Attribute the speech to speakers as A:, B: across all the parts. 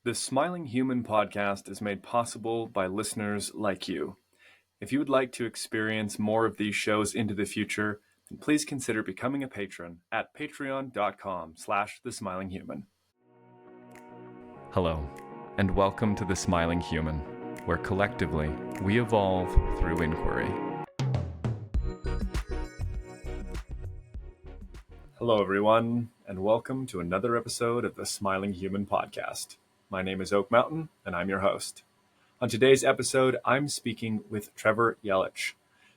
A: The Smiling Human podcast is made possible by listeners like you. If you would like to experience more of these shows into the future, then please consider becoming a patron at patreon.com/thesmilinghuman. Hello, and welcome to The Smiling Human, where collectively we evolve through inquiry. Hello, everyone, and welcome to another episode of the Smiling Human podcast. My name is Mountain, and I'm your host. On today's episode, I'm speaking with Trevor Yelich.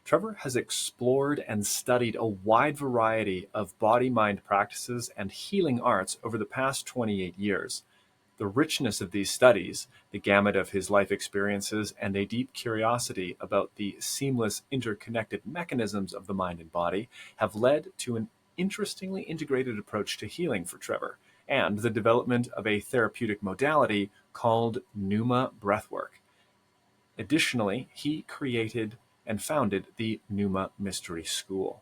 A: Trevor has explored and studied a wide variety of body-mind practices and healing arts over the past 28 years. The richness of these studies, the gamut of his life experiences, and a deep curiosity about the seamless, interconnected mechanisms of the mind and body have led to an interestingly integrated approach to healing for Trevor and the development of a therapeutic modality called Pneuma Breathwork. Additionally, he created and founded the Pneuma Mystery School.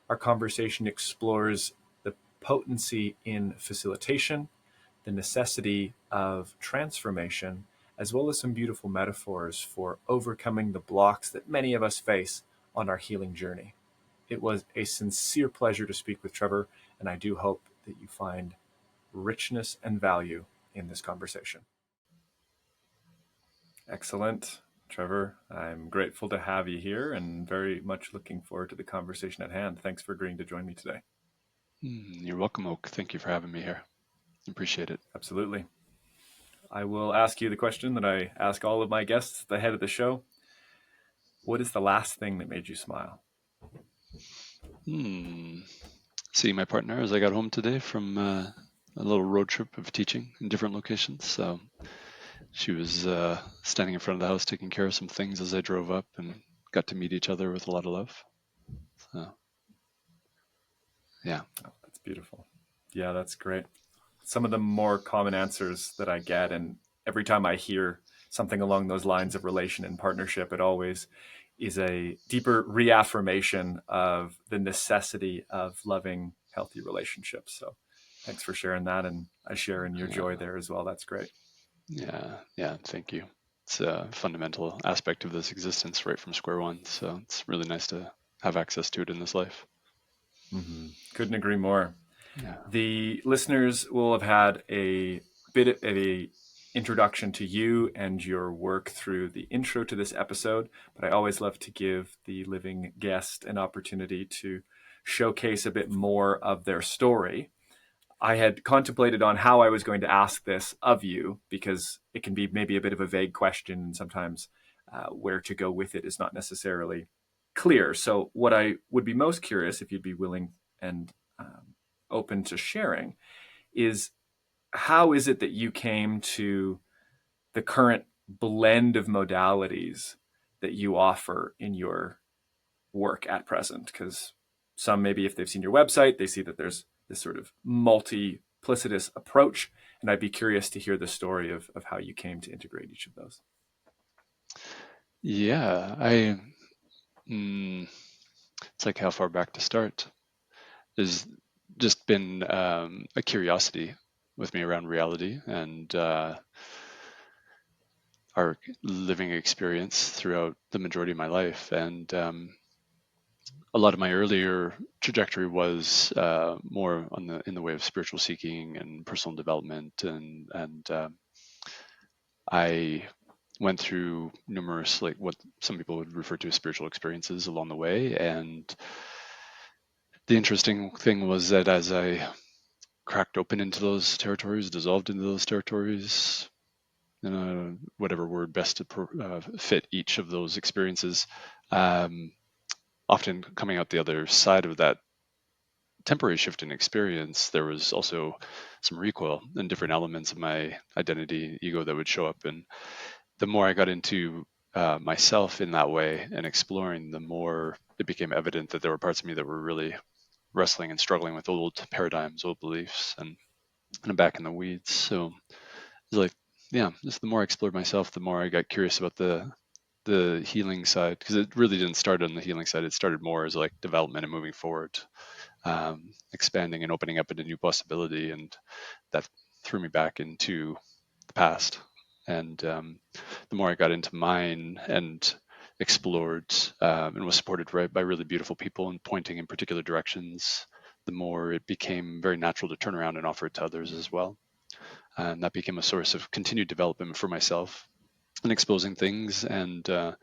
A: Our conversation explores the potency in facilitation, the necessity of transformation, as well as some beautiful metaphors for overcoming the blocks that many of us face on our healing journey. It was a sincere pleasure to speak with Trevor, and I do hope that you find richness and value in this conversation. Excellent. Trevor, I'm grateful to have you here and very much looking forward to the conversation at hand. Thanks for agreeing to join me today.
B: You're welcome, Oak. Thank you for having me here. Appreciate it.
A: Absolutely. I will ask you the question that I ask all of my guests at the head of the show. What is the last thing that made you smile?
B: Seeing my partner as I got home today from a little road trip of teaching in different locations. So she was standing in front of the house taking care of some things as I drove up and got to meet each other with a lot of love. So, yeah.
A: Oh, that's beautiful. Yeah, that's great. Some of the more common answers that I get, and every time I hear something along those lines of relation and partnership, it always is a deeper reaffirmation of the necessity of loving, healthy relationships. So thanks for sharing that. And I share in your joy there as well. That's great.
B: Yeah. Thank you. It's a fundamental aspect of this existence right from square one. So it's really nice to have access to it in this life.
A: Mm-hmm. Couldn't agree more.
B: Yeah.
A: The listeners will have had a bit of a introduction to you and your work through the intro to this episode, but I always love to give the living guest an opportunity to showcase a bit more of their story. I had contemplated on how I was going to ask this of you because it can be maybe a bit of a vague question, and sometimes where to go with it is not necessarily clear. So what I would be most curious, if you'd be willing and open to sharing, is how is it that you came to the current blend of modalities that you offer in your work at present? Because some, maybe if they've seen your website, they see that there's this sort of multiplicitous approach. And I'd be curious to hear the story of how you came to integrate each of those.
B: Yeah, it's like how far back to start. There's just been a curiosity with me around reality and our living experience throughout the majority of my life. And a lot of my earlier trajectory was more in the way of spiritual seeking and personal development, and I went through numerous, like what some people would refer to as spiritual experiences along the way. And the interesting thing was that as I cracked open into those territories, dissolved into those territories, whatever word best to fit each of those experiences, often coming out the other side of that temporary shift in experience, there was also some recoil and different elements of my identity, ego that would show up. And the more I got into myself in that way and exploring, the more it became evident that there were parts of me that were really wrestling and struggling with old paradigms, old beliefs, and I'm back in the weeds. So it's like, yeah, just the more I explored myself, the more I got curious about the healing side, because it really didn't start on the healing side. It started more as like development and moving forward, expanding and opening up into new possibility, and that threw me back into the past. And the more I got into mine and explored and was supported by really beautiful people and pointing in particular directions, the more it became very natural to turn around and offer it to others as well. And that became a source of continued development for myself and exposing things. And it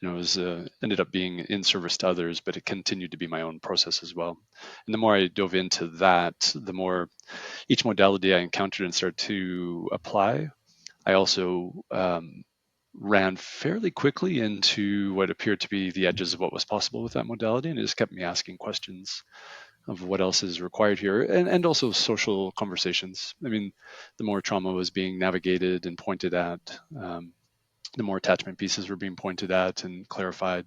B: was ended up being in service to others, but it continued to be my own process as well. And the more I dove into that, the more each modality I encountered and started to apply, I also ran fairly quickly into what appeared to be the edges of what was possible with that modality, and it just kept me asking questions of what else is required here, and also social conversations. I mean, the more trauma was being navigated and pointed at, the more attachment pieces were being pointed at and clarified.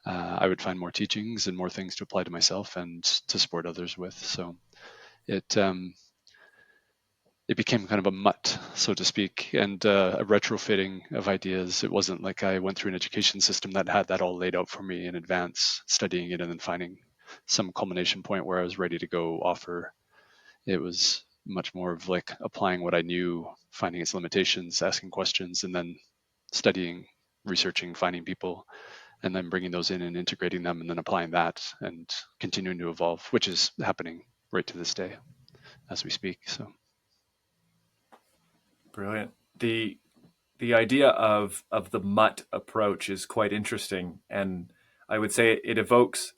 B: I would find more teachings and more things to apply to myself and to support others with. So it it became kind of a mutt, so to speak, and a retrofitting of ideas. It wasn't like I went through an education system that had that all laid out for me in advance, studying it and then finding some culmination point where I was ready to go offer. It was much more of like applying what I knew, finding its limitations, asking questions, and then studying, researching, finding people, and then bringing those in and integrating them and then applying that and continuing to evolve, which is happening right to this day as we speak. So
A: Brilliant. The idea of the mutt approach is quite interesting, and I would say it evokes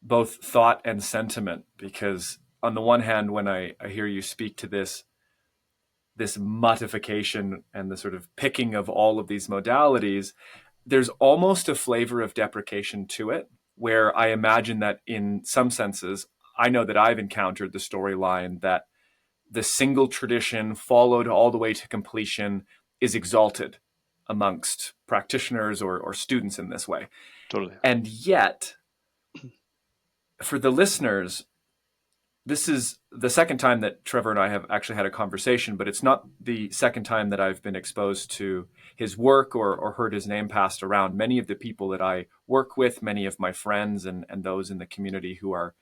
A: both thought and sentiment, because on the one hand, when I hear you speak to this muttification and the sort of picking of all of these modalities, there's almost a flavor of deprecation to it, where I imagine that in some senses, I know that I've encountered the storyline that the single tradition followed all the way to completion is exalted amongst practitioners or students in this way.
B: totally.
A: And yet, for the listeners, this is the second time that Trevor and I have actually had a conversation, but it's not the second time that I've been exposed to his work or heard his name passed around. Many of the people that I work with, many of my friends and those in the community who are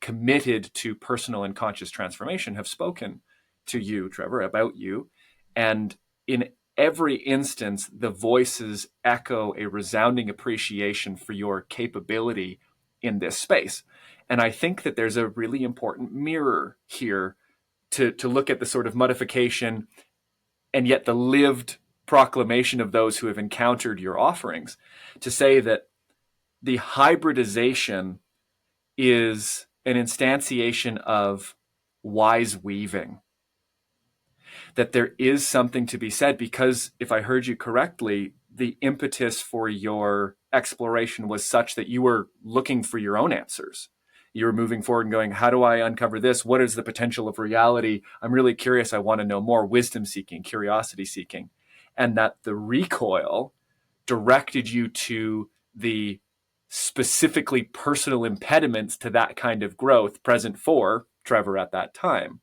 A: committed to personal and conscious transformation have spoken to you, Trevor, about you. And in every instance, the voices echo a resounding appreciation for your capability in this space. And I think that there's a really important mirror here to look at the sort of modification and yet the lived proclamation of those who have encountered your offerings, to say that the hybridization is an instantiation of wise weaving, that there is something to be said, because if I heard you correctly, the impetus for your exploration was such that you were looking for your own answers. You were moving forward and going, how do I uncover this? What is the potential of reality? I'm really curious. I want to know more. Wisdom seeking, curiosity seeking. And that the recoil directed you to the specifically personal impediments to that kind of growth present for Trevor at that time.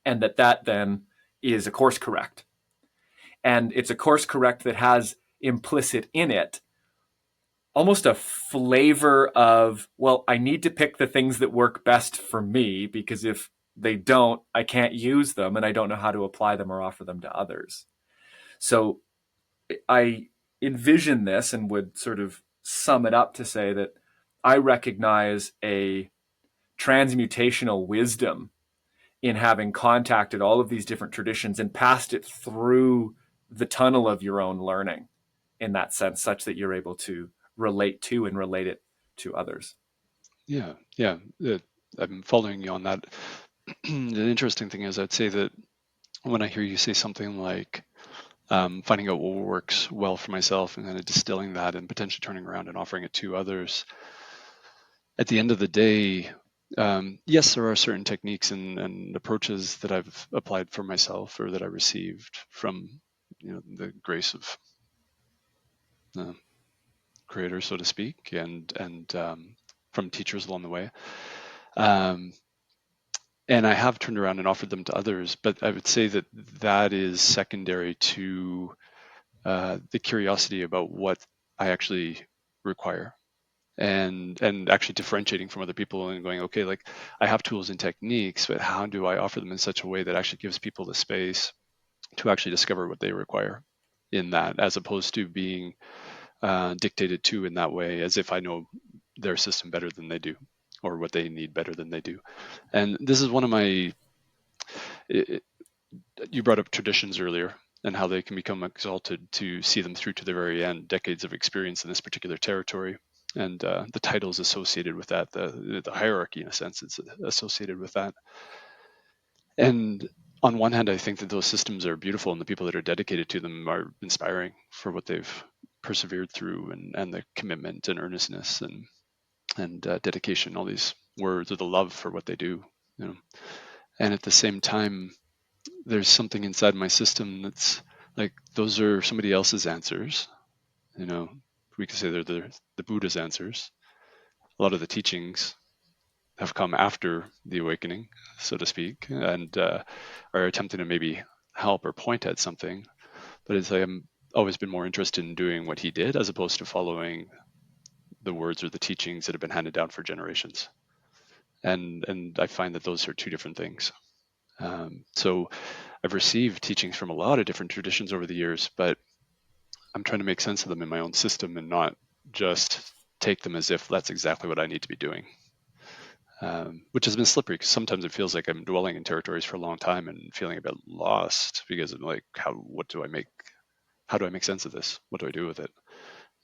A: And that then is a course correct. And it's a course correct that has implicit in it almost a flavor of, well, I need to pick the things that work best for me, because if they don't, I can't use them and I don't know how to apply them or offer them to others. So I envision this and would sort of sum it up to say that I recognize a transmutational wisdom in having contacted all of these different traditions and passed it through the tunnel of your own learning in that sense, such that you're able to relate to and relate it to others.
B: Yeah, yeah. I'm following you on that. The interesting thing is, I'd say that when I hear you say something like finding out what works well for myself and kind of distilling that and potentially turning around and offering it to others, at the end of the day, yes, there are certain techniques and approaches that I've applied for myself or that I received from the grace of the creator, so to speak, and from teachers along the way. Um, and I have turned around and offered them to others, but I would say that that is secondary to the curiosity about what I actually require, and actually differentiating from other people and going, okay, like I have tools and techniques, but how do I offer them in such a way that actually gives people the space to actually discover what they require in that, as opposed to being dictated to in that way, as if I know their system better than they do, or what they need better than they do. And this is one of my, you brought up traditions earlier and how they can become exalted to see them through to the very end, decades of experience in this particular territory. And the titles associated with that, the hierarchy in a sense, it's associated with that. And on one hand, I think that those systems are beautiful, and the people that are dedicated to them are inspiring for what they've persevered through, and the commitment and earnestness and dedication, all these words, or the love for what they do. You know? And at the same time, there's something inside my system that's like, those are somebody else's answers. You know, we could say they're the Buddha's answers. A lot of the teachings have come after the awakening, so to speak, and are attempting to maybe help or point at something. But it's like I'm always been more interested in doing what he did, as opposed to following the words or the teachings that have been handed down for generations. And I find that those are two different things. So I've received teachings from a lot of different traditions over the years, but I'm trying to make sense of them in my own system and not just take them as if that's exactly what I need to be doing. Which has been slippery, because sometimes it feels like I'm dwelling in territories for a long time and feeling a bit lost, because I'm like, how do I make sense of this? What do I do with it?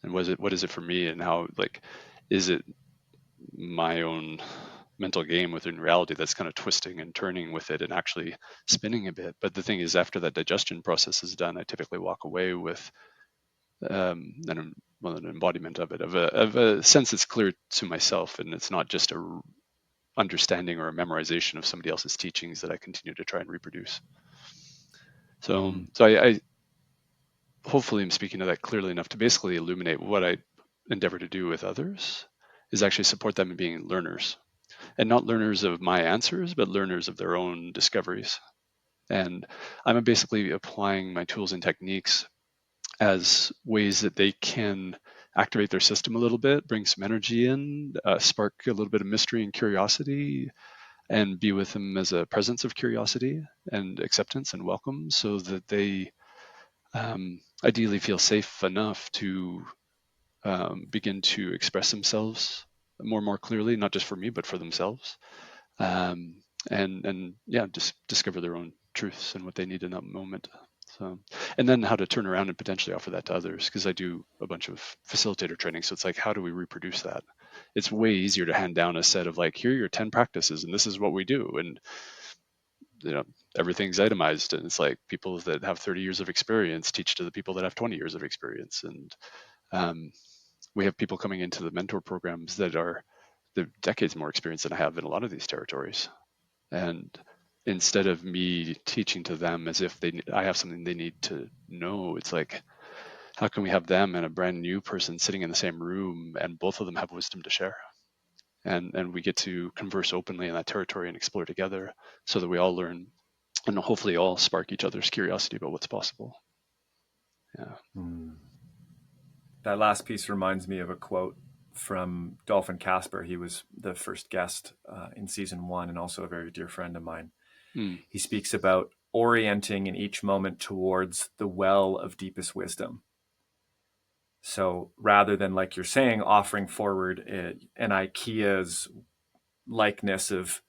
B: And what is it for me? And how, like, is it my own mental game within reality that's kind of twisting and turning with it and actually spinning a bit? But the thing is, after that digestion process is done, I typically walk away with an embodiment of it, of a sense that's clear to myself, and it's not just a understanding or a memorization of somebody else's teachings that I continue to try and reproduce. So I hopefully am speaking to that clearly enough to basically illuminate what I endeavor to do with others is actually support them in being learners, and not learners of my answers, but learners of their own discoveries. And I'm basically applying my tools and techniques as ways that they can activate their system a little bit, bring some energy in, spark a little bit of mystery and curiosity, and be with them as a presence of curiosity and acceptance and welcome, so that they ideally feel safe enough to begin to express themselves more and more clearly, not just for me, but for themselves. Um, and yeah, just discover their own truths and what they need in that moment. So, and then how to turn around and potentially offer that to others, because I do a bunch of facilitator training. So it's like, how do we reproduce that? It's way easier to hand down a set of like, here are your 10 practices, and this is what we do. And, you know, everything's itemized. And it's like, people that have 30 years of experience teach to the people that have 20 years of experience. And we have people coming into the mentor programs that are the decades more experience than I have in a lot of these territories. And instead of me teaching to them as if I have something they need to know, it's like, how can we have them and a brand new person sitting in the same room, and both of them have wisdom to share? And we get to converse openly in that territory and explore together, so that we all learn and hopefully all spark each other's curiosity about what's possible. Yeah.
A: That last piece reminds me of a quote from Dolphin Casper. He was the first guest in season 1, and also a very dear friend of mine. He speaks about orienting in each moment towards the well of deepest wisdom. So rather than, like you're saying, offering forward an IKEA's likeness of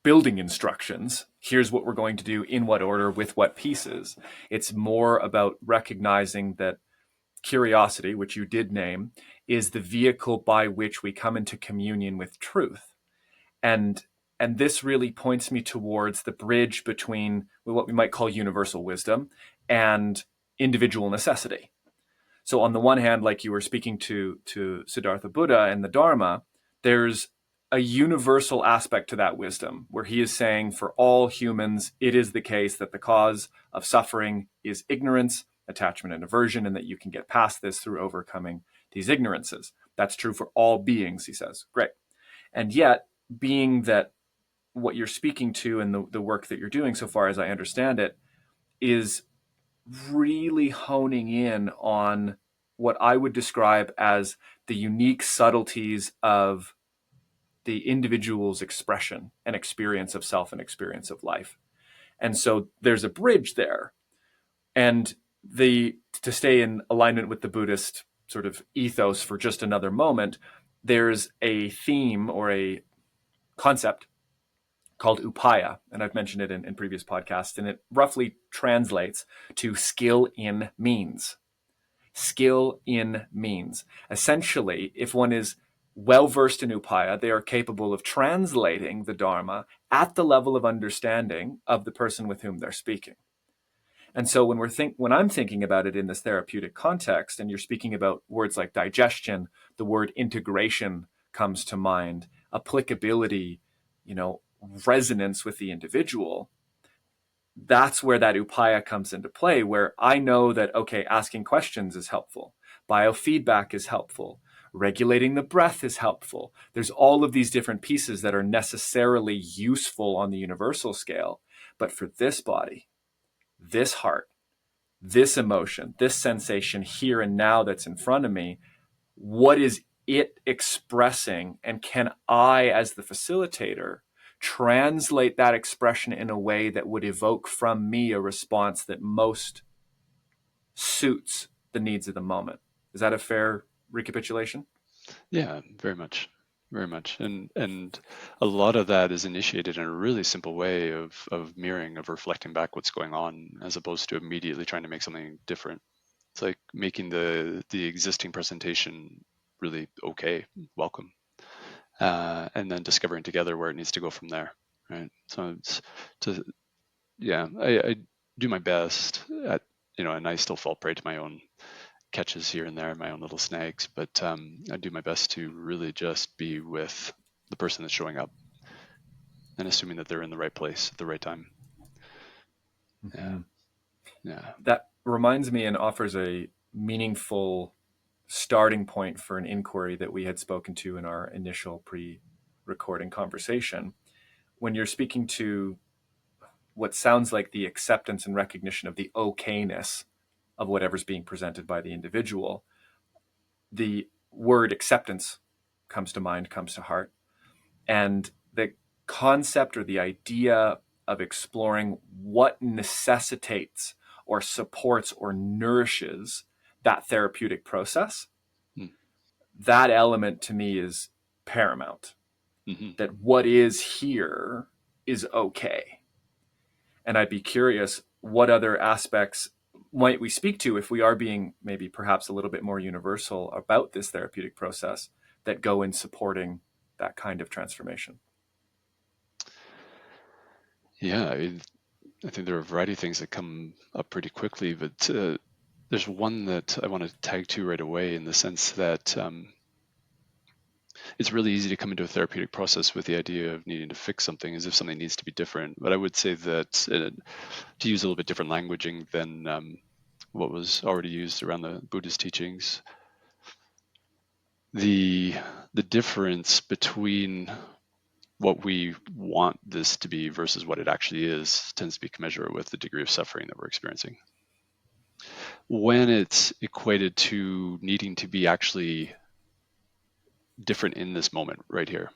A: building instructions, here's what we're going to do, in what order, with what pieces, it's more about recognizing that curiosity, which you did name, is the vehicle by which we come into communion with truth. And this really points me towards the bridge between what we might call universal wisdom and individual necessity. So on the one hand, like you were speaking to Siddhartha Buddha and the Dharma, there's a universal aspect to that wisdom, where he is saying, for all humans, it is the case that the cause of suffering is ignorance, attachment, and aversion, and that you can get past this through overcoming these ignorances. That's true for all beings, he says. Great. And yet, being that what you're speaking to and the work that you're doing, so far as I understand it, is really honing in on what I would describe as the unique subtleties of the individual's expression and experience of self and experience of life. And so there's a bridge there, And to stay in alignment with the Buddhist sort of ethos for just another moment, there's a theme or a concept called upaya, and I've mentioned it in previous podcasts, and it roughly translates to skill in means. Skill in means. Essentially, if one is well versed in upaya, they are capable of translating the Dharma at the level of understanding of the person with whom they're speaking. And so when I'm thinking about it in this therapeutic context, and you're speaking about words like digestion, the word integration comes to mind, applicability, resonance with the individual. That's where that upaya comes into play, where I know that, okay, asking questions is helpful. Biofeedback is helpful. Regulating the breath is helpful. There's all of these different pieces that are necessarily useful on the universal scale. But for this body, this heart, this emotion, this sensation here and now that's in front of me, what is it expressing? And can I, as the facilitator, translate that expression in a way that would evoke from me a response that most suits the needs of the moment? Is that a fair recapitulation?
B: Yeah, very much, very much, and a lot of that is initiated in a really simple way of mirroring, of reflecting back what's going on, as opposed to immediately trying to make something different. It's like making the existing presentation really okay, welcome, and then discovering together where it needs to go from there, right? So it's to yeah, I do my best at and I still fall prey to my own catches here and there, my own little snags, but I do my best to really just be with the person that's showing up and assuming that they're in the right place at the right time. Yeah,
A: Mm-hmm.
B: yeah.
A: That reminds me and offers a meaningful starting point for an inquiry that we had spoken to in our initial pre-recording conversation. When you're speaking to what sounds like the acceptance and recognition of the okayness of whatever's being presented by the individual, the word acceptance comes to mind, comes to heart. And the concept or the idea of exploring what necessitates or supports or nourishes that therapeutic process,
B: Mm.
A: that element to me is paramount.
B: Mm-hmm.
A: That what is here is okay. And I'd be curious what other aspects might we speak to if we are being maybe perhaps a little bit more universal about this therapeutic process that go in supporting that kind of transformation.
B: Yeah, I think there are a variety of things that come up pretty quickly, but there's one that I want to tag to right away in the sense that it's really easy to come into a therapeutic process with the idea of needing to fix something as if something needs to be different. But I would say that to use a little bit different languaging than what was already used around the Buddhist teachings, the difference between what we want this to be versus what it actually is tends to be commensurate with the degree of suffering that we're experiencing. When it's equated to needing to be actually different in this moment right here,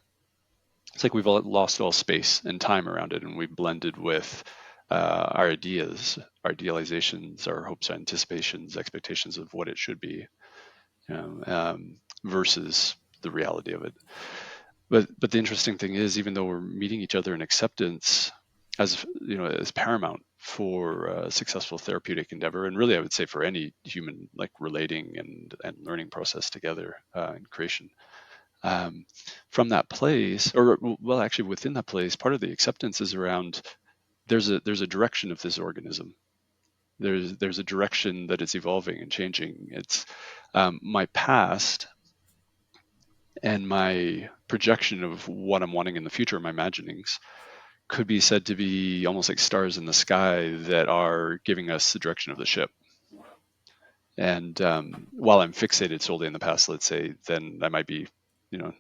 B: it's like we've lost all space and time around it, and we've blended with our ideas, our idealizations, our hopes, our anticipations, expectations of what it should be, versus the reality of it. But the interesting thing is, even though we're meeting each other in acceptance as as paramount for a successful therapeutic endeavor, and really I would say for any human like relating and learning process together in creation. From that place, or well, actually within that place, part of the acceptance is around there's a direction of this organism. There's a direction that it's evolving and changing. It's my past and my projection of what I'm wanting in the future, my imaginings, could be said to be almost like stars in the sky that are giving us the direction of the ship. And while I'm fixated solely in the past, let's say, then I might be, you know,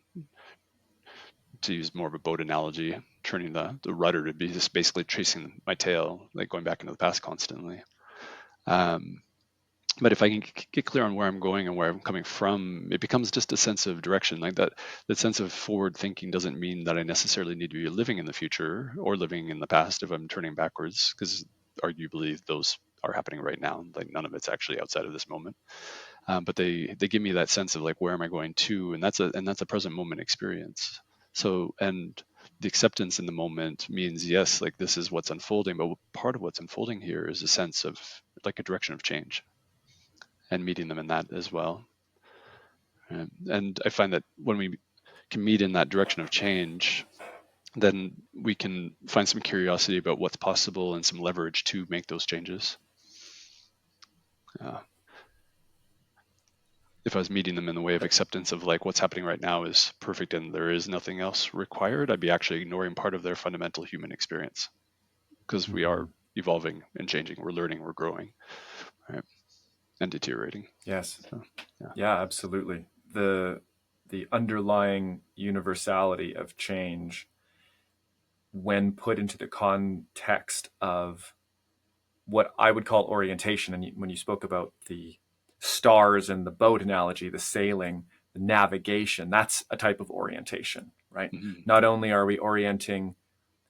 B: to use more of a boat analogy, turning the rudder to be just basically chasing my tail, like going back into the past constantly. Um, but if I can get clear on where I'm going and where I'm coming from, it becomes just a sense of direction. Like that sense of forward thinking doesn't mean that I necessarily need to be living in the future or living in the past if I'm turning backwards, because arguably those are happening right now. Like none of it's actually outside of this moment. But they give me that sense of like, where am I going to? And that's a present moment experience. So, and the acceptance in the moment means, yes, like this is what's unfolding, but part of what's unfolding here is a sense of like a direction of change, and meeting them in that as well. And I find that when we can meet in that direction of change, then we can find some curiosity about what's possible and some leverage to make those changes. Uh, if I was meeting them in the way of acceptance of like what's happening right now is perfect and there is nothing else required, I'd be actually ignoring part of their fundamental human experience, because we
A: Mm-hmm.
B: are evolving and changing, we're learning, we're growing, right? And deteriorating.
A: Yes.
B: So, yeah.
A: Yeah, absolutely. The underlying universality of change, when put into the context of what I would call orientation, and when you spoke about the stars and the boat analogy, the sailing, the navigation, that's a type of orientation, right?
B: Mm-hmm.
A: Not only are we orienting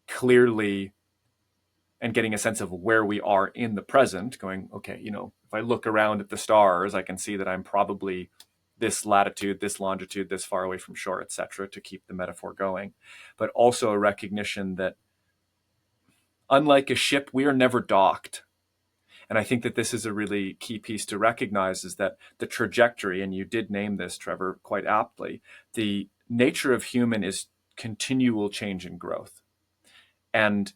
A: clearly and getting a sense of where we are in the present, going, okay, if I look around at the stars, I can see that I'm probably this latitude, this longitude, this far away from shore, etc., to keep the metaphor going. But also a recognition that, unlike a ship, we are never docked. And I think that this is a really key piece to recognize, is that the trajectory, and you did name this, Trevor, quite aptly, the nature of human is continual change and growth. And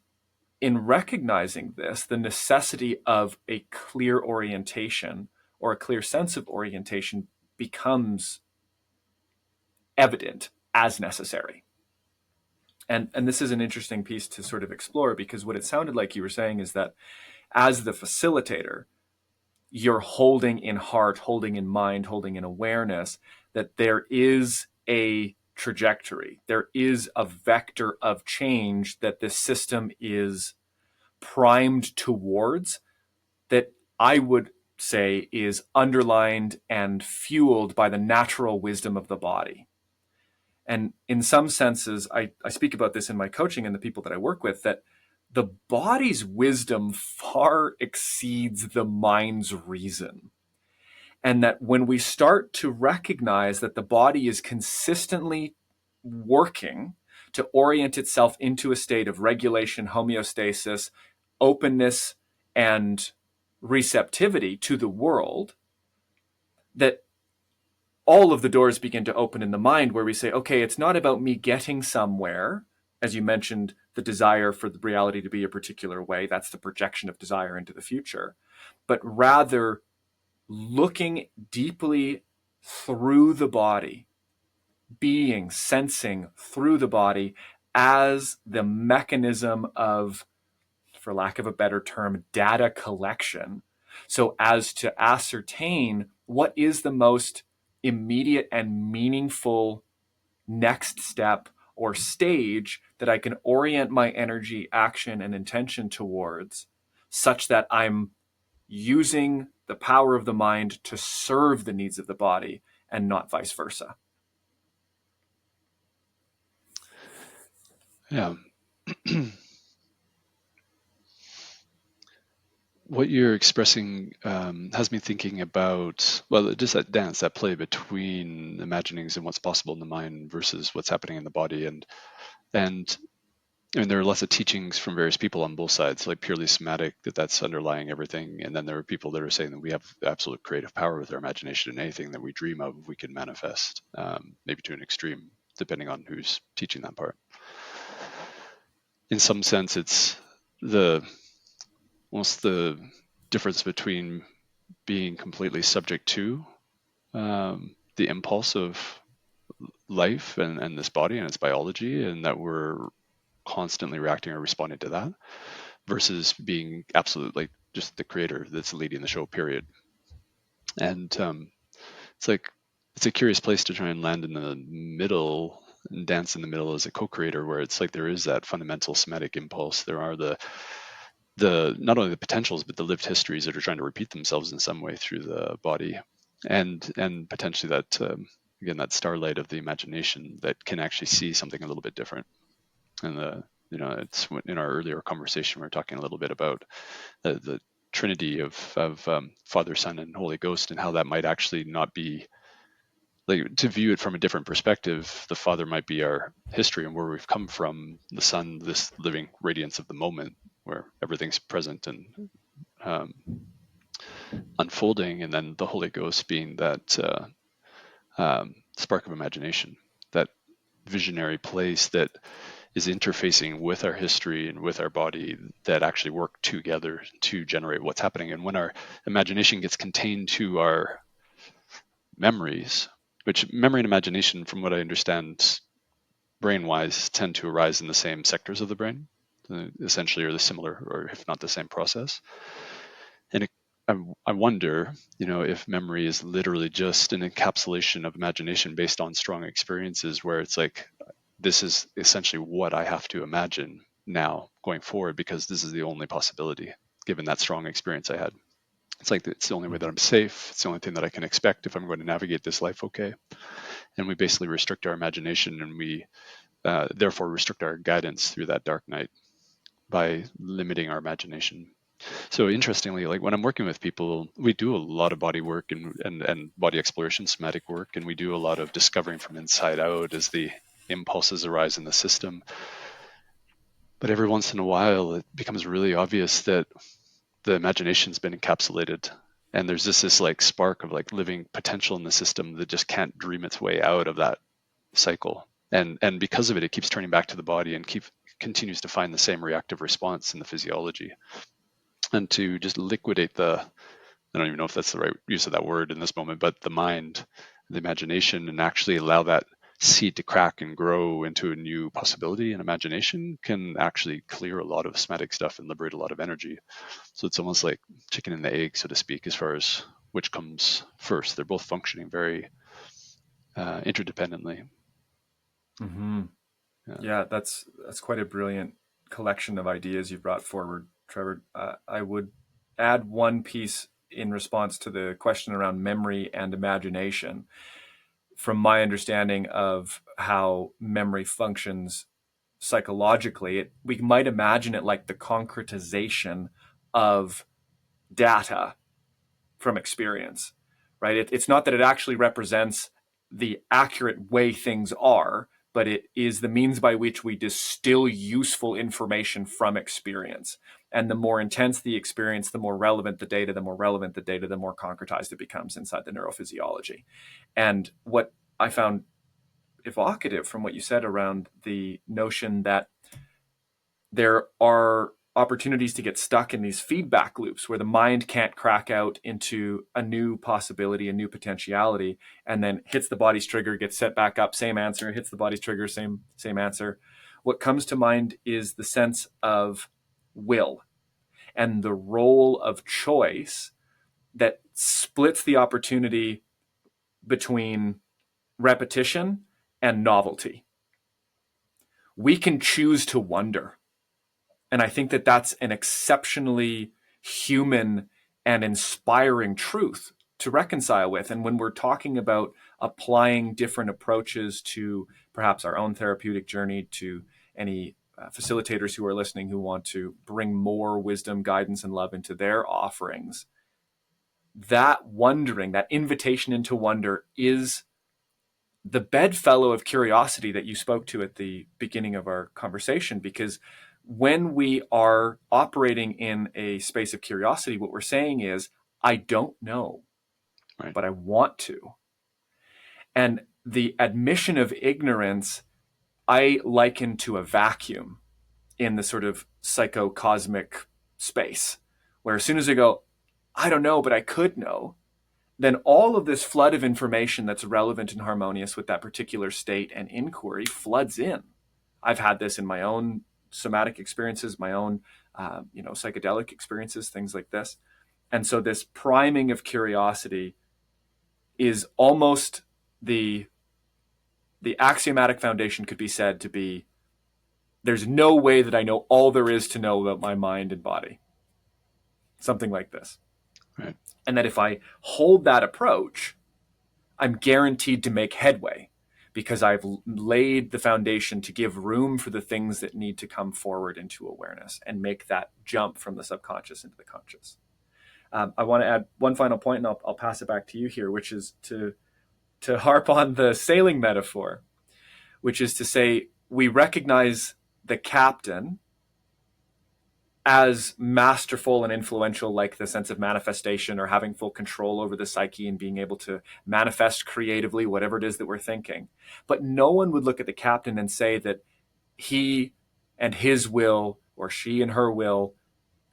A: in recognizing this, the necessity of a clear orientation or a clear sense of orientation becomes evident as necessary. And this is an interesting piece to sort of explore, because what it sounded like you were saying is that as the facilitator, you're holding in heart, holding in mind, holding in awareness that there is a trajectory, there is a vector of change that this system is primed towards, that I would say is underlined and fueled by the natural wisdom of the body. And in some senses, I speak about this in my coaching and the people that I work with, that the body's wisdom far exceeds the mind's reason. And that when we start to recognize that the body is consistently working to orient itself into a state of regulation, homeostasis, openness, and receptivity to the world, that all of the doors begin to open in the mind, where we say, okay, it's not about me getting somewhere. As you mentioned, the desire for the reality to be a particular way, that's the projection of desire into the future, but rather looking deeply through the body, being, sensing through the body as the mechanism of, for lack of a better term, data collection, so as to ascertain what is the most immediate and meaningful next step or stage that I can orient my energy, action, and intention towards, such that I'm using the power of the mind to serve the needs of the body and not vice versa.
B: Yeah. What you're expressing has me thinking about, well, just that dance, that play between imaginings and what's possible in the mind versus what's happening in the body. And there are lots of teachings from various people on both sides, like purely somatic, that's underlying everything. And then there are people that are saying that we have absolute creative power with our imagination, and anything that we dream of, we can manifest, maybe to an extreme, depending on who's teaching that part. In some sense, it's the almost the difference between being completely subject to the impulse of life and this body and its biology, and that we're constantly reacting or responding to that, versus being absolutely just the creator that's leading the show, period. And it's like, it's a curious place to try and land in the middle and dance in the middle as a co-creator, where it's like there is that fundamental somatic impulse. There are the not only the potentials but the lived histories that are trying to repeat themselves in some way through the body, and potentially that again, that starlight of the imagination that can actually see something a little bit different. And it's in our earlier conversation we were talking a little bit about the Trinity of Father, Son, and Holy Ghost, and how that might actually not be, like, to view it from a different perspective. The Father might be our history and where we've come from. The Son, this living radiance of the moment, where everything's present and um, unfolding, and then the Holy Ghost being that spark of imagination, that visionary place that is interfacing with our history and with our body, that actually work together to generate what's happening. And when our imagination gets contained to our memories, which memory and imagination, from what I understand, brain-wise, tend to arise in the same sectors of the brain, essentially, or the similar, or if not the same process. And I wonder, if memory is literally just an encapsulation of imagination based on strong experiences, where it's like, this is essentially what I have to imagine now going forward, because this is the only possibility, given that strong experience I had. It's like, it's the only way that I'm safe. It's the only thing that I can expect if I'm going to navigate this life okay. And we basically restrict our imagination, and we therefore restrict our guidance through that dark night by limiting our imagination. So interestingly, like when I'm working with people, we do a lot of body work and body exploration, somatic work, and we do a lot of discovering from inside out as the impulses arise in the system. But every once in a while, it becomes really obvious that the imagination's been encapsulated, and there's this like spark of like living potential in the system that just can't dream its way out of that cycle. And because of it, it keeps turning back to the body and continues to find the same reactive response in the physiology. And to just liquidate I don't even know if that's the right use of that word in this moment, but the mind, the imagination, and actually allow that seed to crack and grow into a new possibility and imagination, can actually clear a lot of somatic stuff and liberate a lot of energy. So it's almost like chicken and the egg, so to speak, as far as which comes first. They're both functioning very interdependently.
A: Mm-hmm. Yeah, that's quite a brilliant collection of ideas you brought forward, Trevor. I would add one piece in response to the question around memory and imagination. From my understanding of how memory functions psychologically, we might imagine it like the concretization of data from experience, right? It's not that it actually represents the accurate way things are, but it is the means by which we distill useful information from experience. And the more intense the experience, the more relevant the data, the more relevant the data, the more concretized it becomes inside the neurophysiology. And what I found evocative from what you said around the notion that there are opportunities to get stuck in these feedback loops where the mind can't crack out into a new possibility, a new potentiality, and then hits the body's trigger, gets set back up, same answer, hits the body's trigger, same answer. What comes to mind is the sense of will and the role of choice that splits the opportunity between repetition and novelty. We can choose to wonder. And I think that that's an exceptionally human and inspiring truth to reconcile with. And when we're talking about applying different approaches to perhaps our own therapeutic journey, to any facilitators who are listening who want to bring more wisdom, guidance, and love into their offerings, that wondering, that invitation into wonder, is the bedfellow of curiosity that you spoke to at the beginning of our conversation. Because when we are operating in a space of curiosity, what we're saying is, I don't know,
B: Right.
A: but I want to. And the admission of ignorance, I liken to a vacuum in the sort of psychocosmic space, where as soon as I go, I don't know, but I could know, then all of this flood of information that's relevant and harmonious with that particular state and inquiry floods in. I've had this in my own somatic experiences, my own, psychedelic experiences, things like this. And so this priming of curiosity is almost the axiomatic foundation could be said to be, there's no way that I know all there is to know about my mind and body. Something like this.
B: Right.
A: And that if I hold that approach, I'm guaranteed to make headway because I've laid the foundation to give room for the things that need to come forward into awareness and make that jump from the subconscious into the conscious. I want to add one final point, and I'll pass it back to you here, which is to harp on the sailing metaphor, which is to say we recognize the captain as masterful and influential, like the sense of manifestation or having full control over the psyche and being able to manifest creatively whatever it is that we're thinking. But no one would look at the captain and say that he and his will, or she and her will,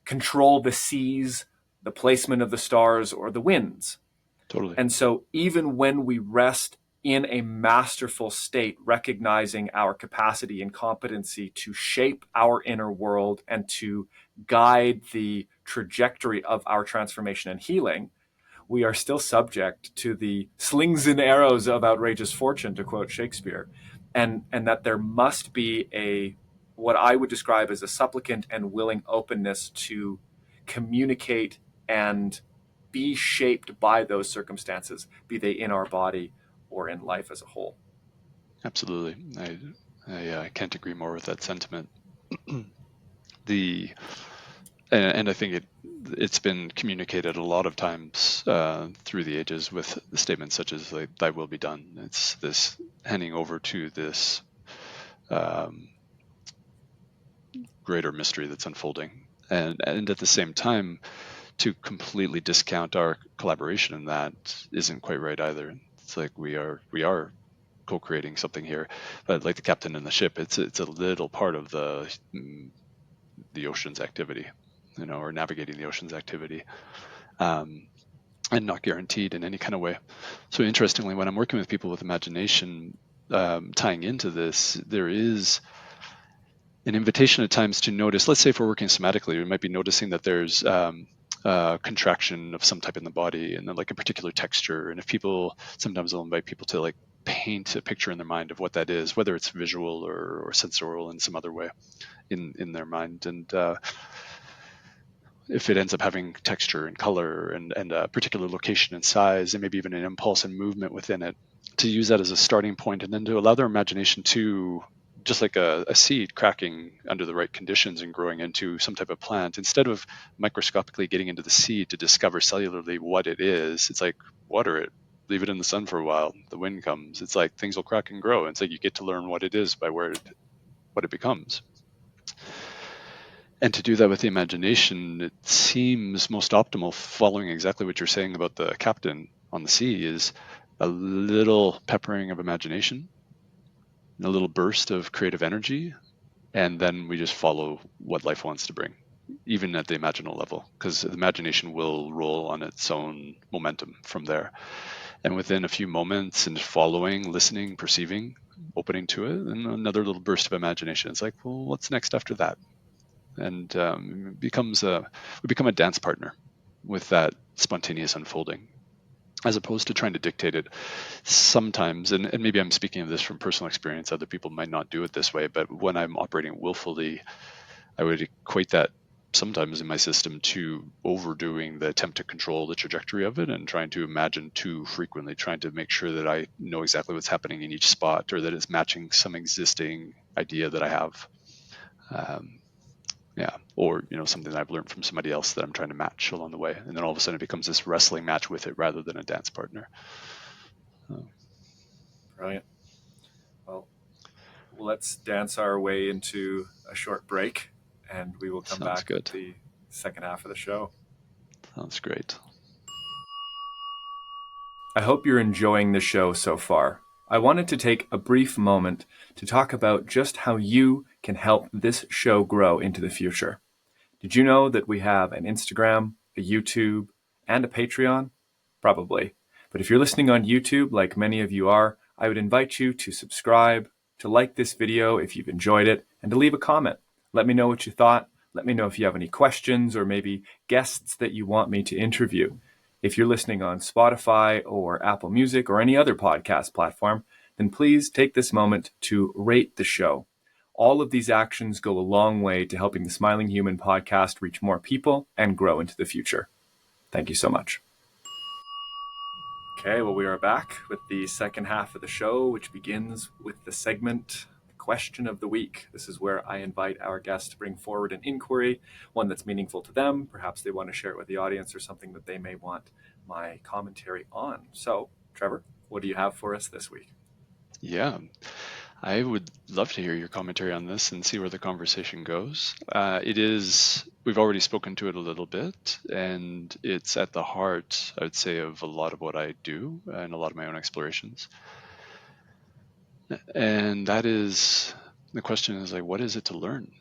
A: control the seas, the placement of the stars, or the winds.
B: Totally.
A: And so even when we rest in a masterful state, recognizing our capacity and competency to shape our inner world and to guide the trajectory of our transformation and healing, we are still subject to the slings and arrows of outrageous fortune, to quote Shakespeare, and that there must be a what I would describe as a supplicant and willing openness to communicate and be shaped by those circumstances, be they in our body or in life as a whole.
B: Absolutely. I can't agree more with that sentiment. And I think it's been communicated a lot of times through the ages with statements such as like "Thy will be done." It's this handing over to this greater mystery that's unfolding, and at the same time, to completely discount our collaboration in that isn't quite right either. It's like we are co-creating something here, but like the captain in the ship, it's a little part of the ocean's activity, or navigating the ocean's activity, and not guaranteed in any kind of way. So interestingly, when I'm working with people with imagination, tying into this, there is an invitation at times to notice. Let's say if we're working somatically, we might be noticing that there's contraction of some type in the body, and then like a particular texture. And if people, sometimes I'll invite people to like paint a picture in their mind of what that is, whether it's visual or sensorial in some other way in their mind. And if it ends up having texture and color and a particular location and size, and maybe even an impulse and movement within it, to use that as a starting point, and then to allow their imagination to, just like a seed cracking under the right conditions and growing into some type of plant, instead of microscopically getting into the seed to discover cellularly what it is, it's like water it, leave it in the sun for a while, the wind comes, it's like things will crack and grow. And it's like you get to learn what it is by what it becomes. And to do that with the imagination, it seems most optimal, following exactly what you're saying about the captain on the sea, is a little peppering of imagination, a little burst of creative energy, and then we just follow what life wants to bring, even at the imaginal level, because the imagination will roll on its own momentum from there. And within a few moments, and following, listening, perceiving, opening to it, and another little burst of imagination. It's like, well, what's next after that? And we become a dance partner with that spontaneous unfolding, as opposed to trying to dictate it sometimes. And maybe I'm speaking of this from personal experience, other people might not do it this way, but when I'm operating willfully, I would equate that sometimes in my system to overdoing the attempt to control the trajectory of it and trying to imagine too frequently, trying to make sure that I know exactly what's happening in each spot, or that it's matching some existing idea that I have. Yeah, or something that I've learned from somebody else that I'm trying to match along the way, and then all of a sudden it becomes this wrestling match with it rather than a dance partner.
A: Brilliant. Well, let's dance our way into a short break, and we will come
B: Sounds
A: back with
B: good.
A: the second half of the show.
B: Sounds great.
A: I hope you're enjoying the show so far. I wanted to take a brief moment to talk about just how you can help this show grow into the future. Did you know that we have an Instagram, a YouTube, and a Patreon? Probably. But if you're listening on YouTube, like many of you are, I would invite you to subscribe, to like this video if you've enjoyed it, and to leave a comment. Let me know what you thought. Let me know if you have any questions or maybe guests that you want me to interview. If you're listening on Spotify or Apple Music or any other podcast platform, then please take this moment to rate the show. All of these actions go a long way to helping the Smiling Human podcast reach more people and grow into the future. Thank you so much. Okay, well, we are back with the second half of the show, which begins with the segment, the question of the week. This is where I invite our guests to bring forward an inquiry, one that's meaningful to them. Perhaps they want to share it with the audience, or something that they may want my commentary on. So, Trevor, what do you have for us this week?
B: Yeah, I would love to hear your commentary on this and see where the conversation goes. We've already spoken to it a little bit, and it's at the heart, I would say, of a lot of what I do and a lot of my own explorations. And that is, the question is like, what is it to learn?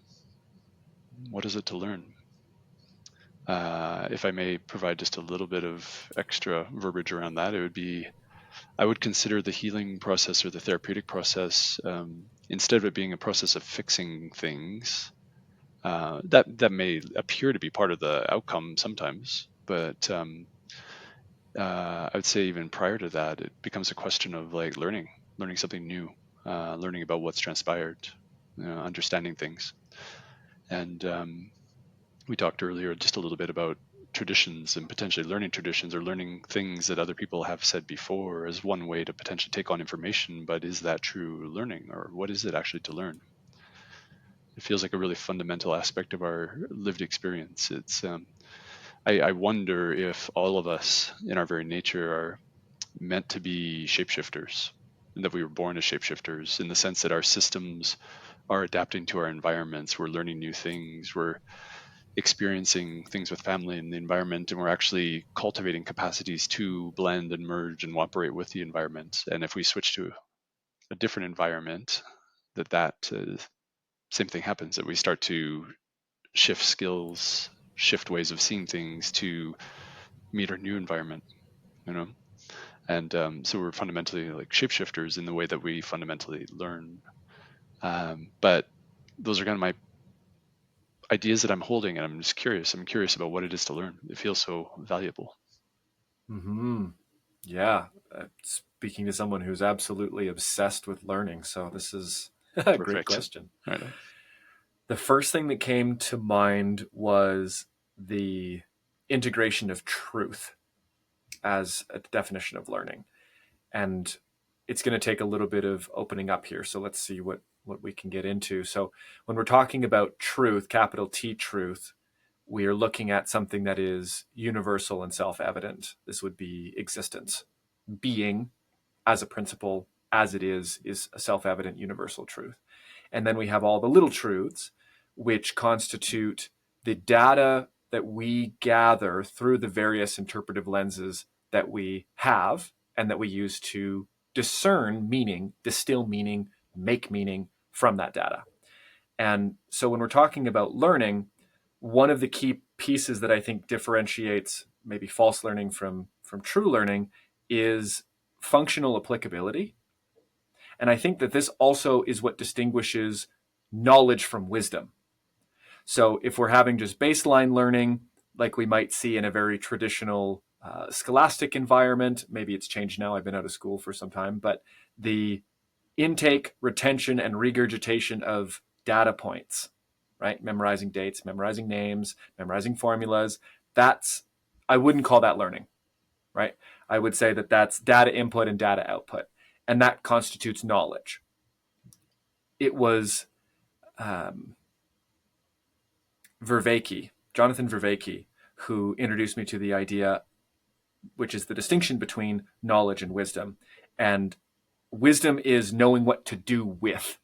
B: What is it to learn? If I may provide just a little bit of extra verbiage around that, I would consider the healing process or the therapeutic process, instead of it being a process of fixing things, that may appear to be part of the outcome sometimes, but I would say even prior to that, it becomes a question of like learning something new, learning about what's transpired, understanding things. And we talked earlier just a little bit about traditions and potentially learning traditions or learning things that other people have said before as one way to potentially take on information. But is that true learning, or what is it actually to learn? It feels like a really fundamental aspect of our lived experience. I wonder if all of us in our very nature are meant to be shapeshifters, and that we were born as shapeshifters in the sense that our systems are adapting to our environments. We're learning new things. We're experiencing things with family and the environment, and we're actually cultivating capacities to blend and merge and operate with the environment. And if we switch to a different environment, that same thing happens, that we start to shift skills, shift ways of seeing things to meet our new environment, you know. And so we're fundamentally like shapeshifters in the way that we fundamentally learn. But those are kind of my ideas that I'm holding, and I'm just curious. I'm curious about what it is to learn. It feels so valuable.
A: Hmm. Yeah, speaking to someone who's absolutely obsessed with learning. So this is a great
B: Perfect.
A: question.
B: Right on.
A: The first thing that came to mind was the integration of truth as a definition of learning. And it's going to take a little bit of opening up here. So let's see what we can get into. So when we're talking about truth, capital T truth, we are looking at something that is universal and self-evident. This would be existence. Being as a principle, as it is a self-evident universal truth. And then we have all the little truths, which constitute the data that we gather through the various interpretive lenses that we have and that we use to discern meaning, distill meaning, make meaning from that data. And so when we're talking about learning, one of the key pieces that I think differentiates maybe false learning from true learning is functional applicability. And I think that this also is what distinguishes knowledge from wisdom. So if we're having just baseline learning, like we might see in a very traditional scholastic environment, maybe it's changed now, I've been out of school for some time, but the intake, retention, and regurgitation of data points, right? Memorizing dates, memorizing names, memorizing formulas. I wouldn't call that learning, right? I would say that that's data input and data output, and that constitutes knowledge. It was Jonathan Vervaeke, who introduced me to the idea, which is the distinction between knowledge and wisdom. And wisdom is knowing what to do with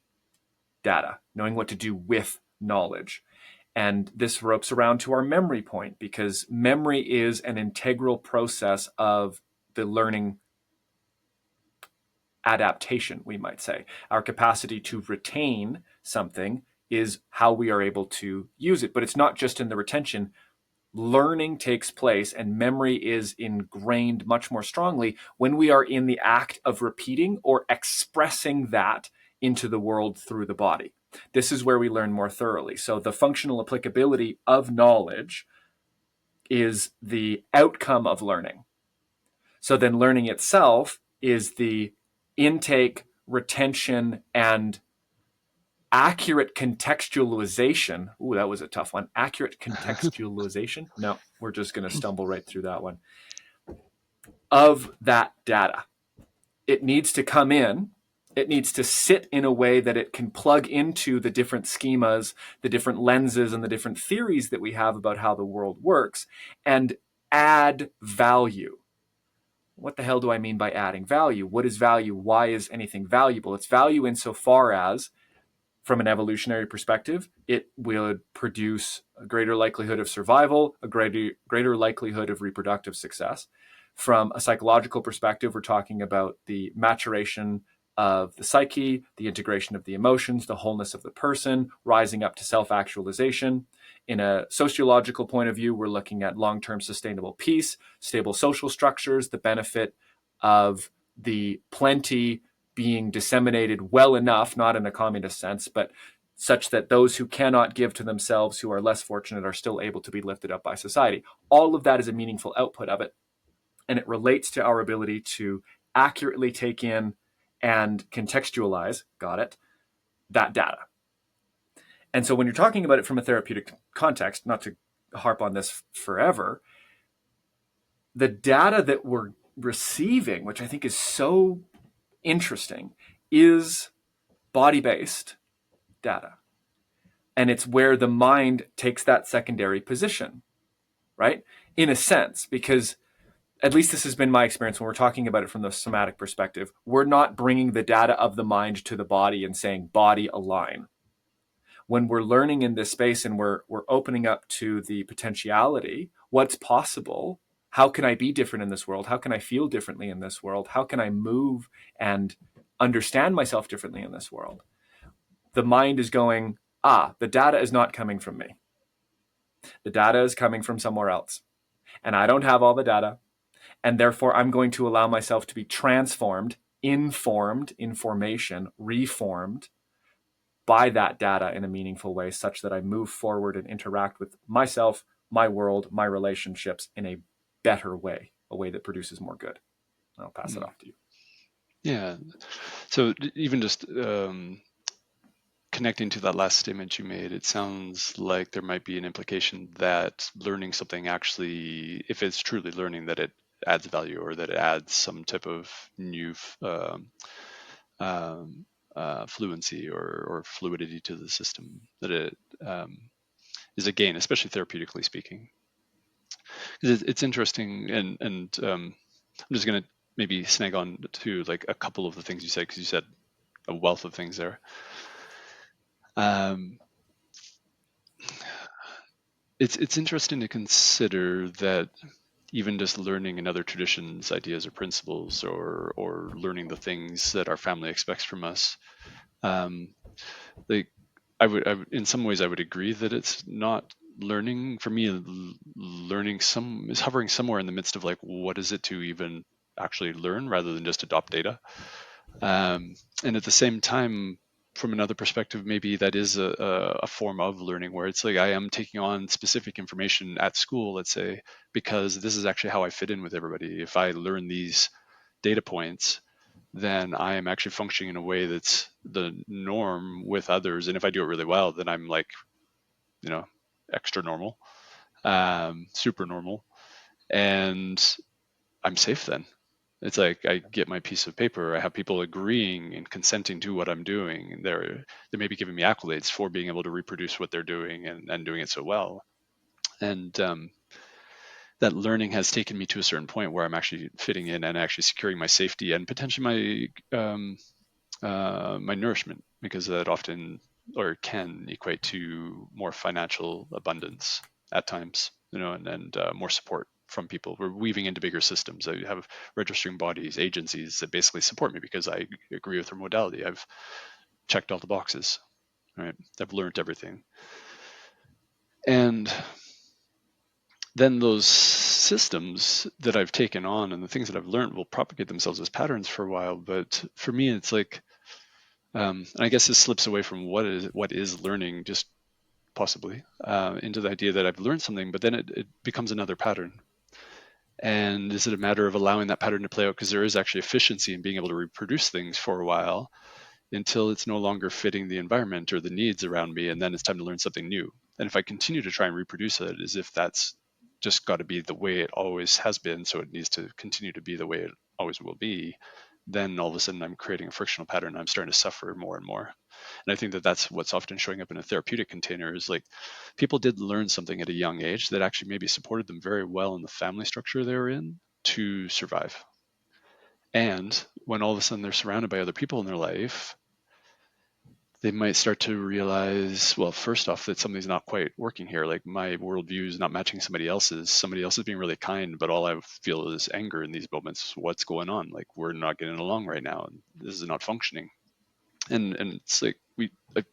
A: data, knowing what to do with knowledge. And this ropes around to our memory point, because memory is an integral process of the learning adaptation, we might say. Our capacity to retain something is how we are able to use it. But it's not just in the retention. Learning takes place and memory is ingrained much more strongly when we are in the act of repeating or expressing that into the world through the body. This is where we learn more thoroughly. So the functional applicability of knowledge is the outcome of learning. So then learning itself is the intake, retention, and accurate contextualization. Ooh, that was a tough one. Accurate contextualization. No, we're just going to stumble right through that one. Of that data. It needs to come in It needs to sit in a way that it can plug into the different schemas, the different lenses, and the different theories that we have about how the world works and add value. What the hell do I mean by adding value? What is value? Why is anything valuable? It's value insofar as, from an evolutionary perspective, it would produce a greater likelihood of survival, a greater likelihood of reproductive success. From a psychological perspective, we're talking about the maturation of the psyche, the integration of the emotions, the wholeness of the person, rising up to self-actualization. In a sociological point of view, we're looking at long-term sustainable peace, stable social structures, the benefit of the plenty being disseminated well enough, not in a communist sense, but such that those who cannot give to themselves, who are less fortunate, are still able to be lifted up by society. All of that is a meaningful output of it. And it relates to our ability to accurately take in and contextualize, got it, that data. And so when you're talking about it from a therapeutic context, not to harp on this forever, the data that we're receiving, which I think is so interesting, is body-based data. And it's where the mind takes that secondary position, right? In a sense, because at least this has been my experience when we're talking about it from the somatic perspective, we're not bringing the data of the mind to the body and saying, body align. When we're learning in this space and we're opening up to the potentiality, what's possible, how can I be different in this world? How can I feel differently in this world? How can I move and understand myself differently in this world? The mind is going, the data is not coming from me. The data is coming from somewhere else. And I don't have all the data. And therefore, I'm going to allow myself to be transformed, informed, information, reformed by that data in a meaningful way, such that I move forward and interact with myself, my world, my relationships in a better way, a way that produces more good. I'll pass it off to you.
B: Yeah. So even just connecting to that last statement you made, it sounds like there might be an implication that learning something actually, if it's truly learning, that it adds value or that it adds some type of new fluency or fluidity to the system, that it is a gain, especially therapeutically speaking. It's interesting, and I'm just going to maybe snag on to like a couple of the things you said, because you said a wealth of things there. It's interesting to consider that even just learning in other traditions ideas or principles, or learning the things that our family expects from us, like I would in some ways I would agree that it's not learning. For me, learning is hovering somewhere in the midst of like, what is it to even actually learn rather than just adopt data. And at the same time, from another perspective, maybe that is a form of learning where it's like I am taking on specific information at school, let's say, because this is actually how I fit in with everybody. If I learn these data points, then I am actually functioning in a way that's the norm with others. And if I do it really well, then I'm like, extra normal, super normal, and I'm safe then. It's like I get my piece of paper. I have people agreeing and consenting to what I'm doing. And they may be giving me accolades for being able to reproduce what they're doing and doing it so well. And that learning has taken me to a certain point where I'm actually fitting in and actually securing my safety and potentially my nourishment, because that often or can equate to more financial abundance at times, and more support from people. We're weaving into bigger systems. I have registering bodies, agencies that basically support me because I agree with their modality. I've checked all the boxes, right? I've learned everything. And then those systems that I've taken on and the things that I've learned will propagate themselves as patterns for a while. But for me, it's like, and I guess this slips away from what is learning, just possibly, into the idea that I've learned something, but then it becomes another pattern. And is it a matter of allowing that pattern to play out, because there is actually efficiency in being able to reproduce things for a while until it's no longer fitting the environment or the needs around me, and then it's time to learn something new. And if I continue to try and reproduce it as if that's just got to be the way it always has been, so it needs to continue to be the way it always will be, then all of a sudden I'm creating a frictional pattern and I'm starting to suffer more and more. And I think that that's what's often showing up in a therapeutic container is like people did learn something at a young age that actually maybe supported them very well in the family structure they were in to survive. And when all of a sudden they're surrounded by other people in their life, they might start to realize, well, first off, that something's not quite working here. Like my worldview is not matching somebody else's. Somebody else is being really kind, but all I feel is anger in these moments. What's going on? Like we're not getting along right now, and this is not functioning. And it's like I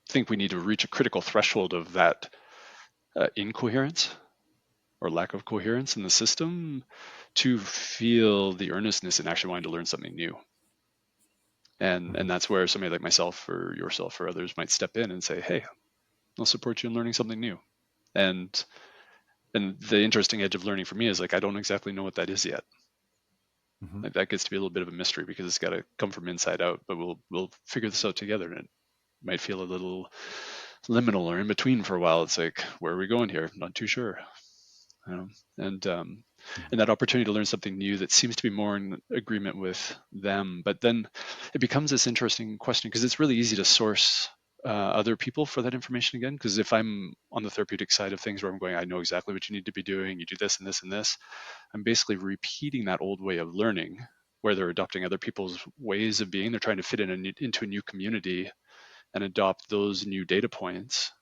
B: think we need to reach a critical threshold of that incoherence or lack of coherence in the system to feel the earnestness in actually wanting to learn something new. And that's where somebody like myself or yourself or others might step in and say, hey, I'll support you in learning something new. And the interesting edge of learning for me is like I don't exactly know what that is yet.
A: Mm-hmm.
B: Like that gets to be a little bit of a mystery because it's got to come from inside out, but we'll figure this out together. And it might feel a little liminal or in between for a while. It's like, where are we going here? Not too sure. You know? And that opportunity to learn something new that seems to be more in agreement with them. But then it becomes this interesting question because it's really easy to source other people for that information again. Because if I'm on the therapeutic side of things where I'm going, I know exactly what you need to be doing, you do this and this and this, I'm basically repeating that old way of learning where they're adopting other people's ways of being. They're trying to fit into a new community and adopt those new data points.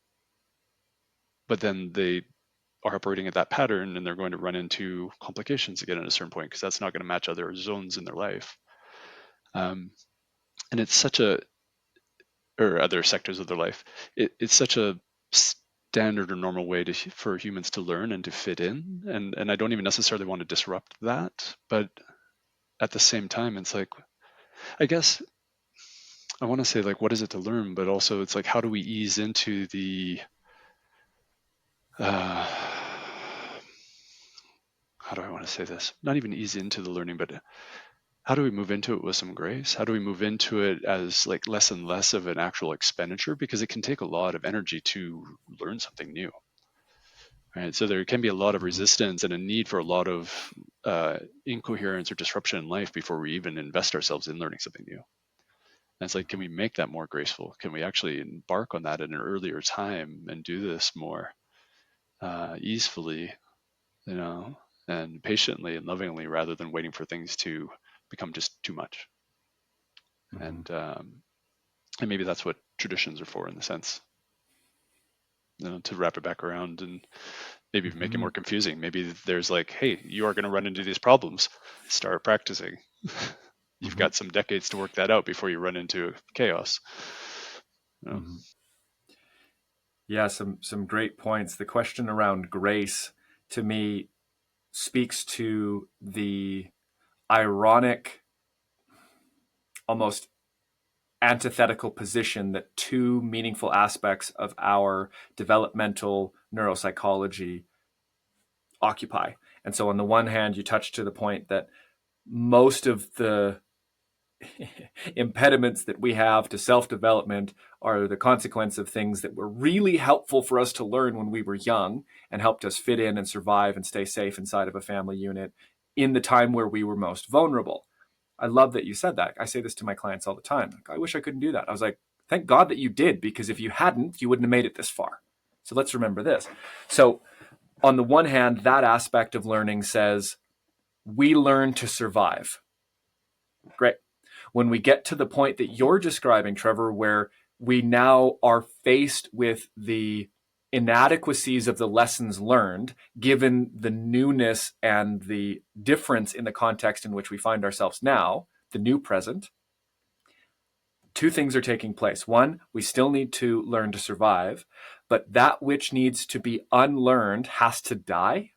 B: But then they are operating at that pattern and they're going to run into complications again at a certain point because that's not going to match other zones in their life. And it's such a, or other sectors of their life, it's such a standard or normal way for humans to learn and to fit in. And I don't even necessarily want to disrupt that. But at the same time, it's like, I guess I want to say like, what is it to learn? But also it's like, how do we ease into the, how do I want to say this? Not even ease into the learning, but how do we move into it with some grace? How do we move into it as like less and less of an actual expenditure? Because it can take a lot of energy to learn something new. Right. So there can be a lot of resistance and a need for a lot of incoherence or disruption in life before we even invest ourselves in learning something new. And it's like, can we make that more graceful? Can we actually embark on that at an earlier time and do this more easily, and patiently and lovingly rather than waiting for things to become just too much? And maybe that's what traditions are for in the sense, to wrap it back around and maybe make it more confusing. Maybe there's like, hey, you are going to run into these problems. Start practicing. You've got some decades to work that out before you run into chaos.
A: Yeah, some great points. The question around grace to me speaks to the ironic, almost antithetical position that two meaningful aspects of our developmental neuropsychology occupy. And so on the one hand, you touch to the point that most of the impediments that we have to self-development are the consequence of things that were really helpful for us to learn when we were young and helped us fit in and survive and stay safe inside of a family unit in the time where we were most vulnerable. I love that you said that. I say this to my clients all the time. Like, I wish I couldn't do that. I was like, thank God that you did, because if you hadn't, you wouldn't have made it this far. So let's remember this. So on the one hand, that aspect of learning says we learn to survive. Great. When we get to the point that you're describing, Trevor, where we now are faced with the inadequacies of the lessons learned, given the newness and the difference in the context in which we find ourselves now, the new present, two things are taking place. One, we still need to learn to survive, but that which needs to be unlearned has to die.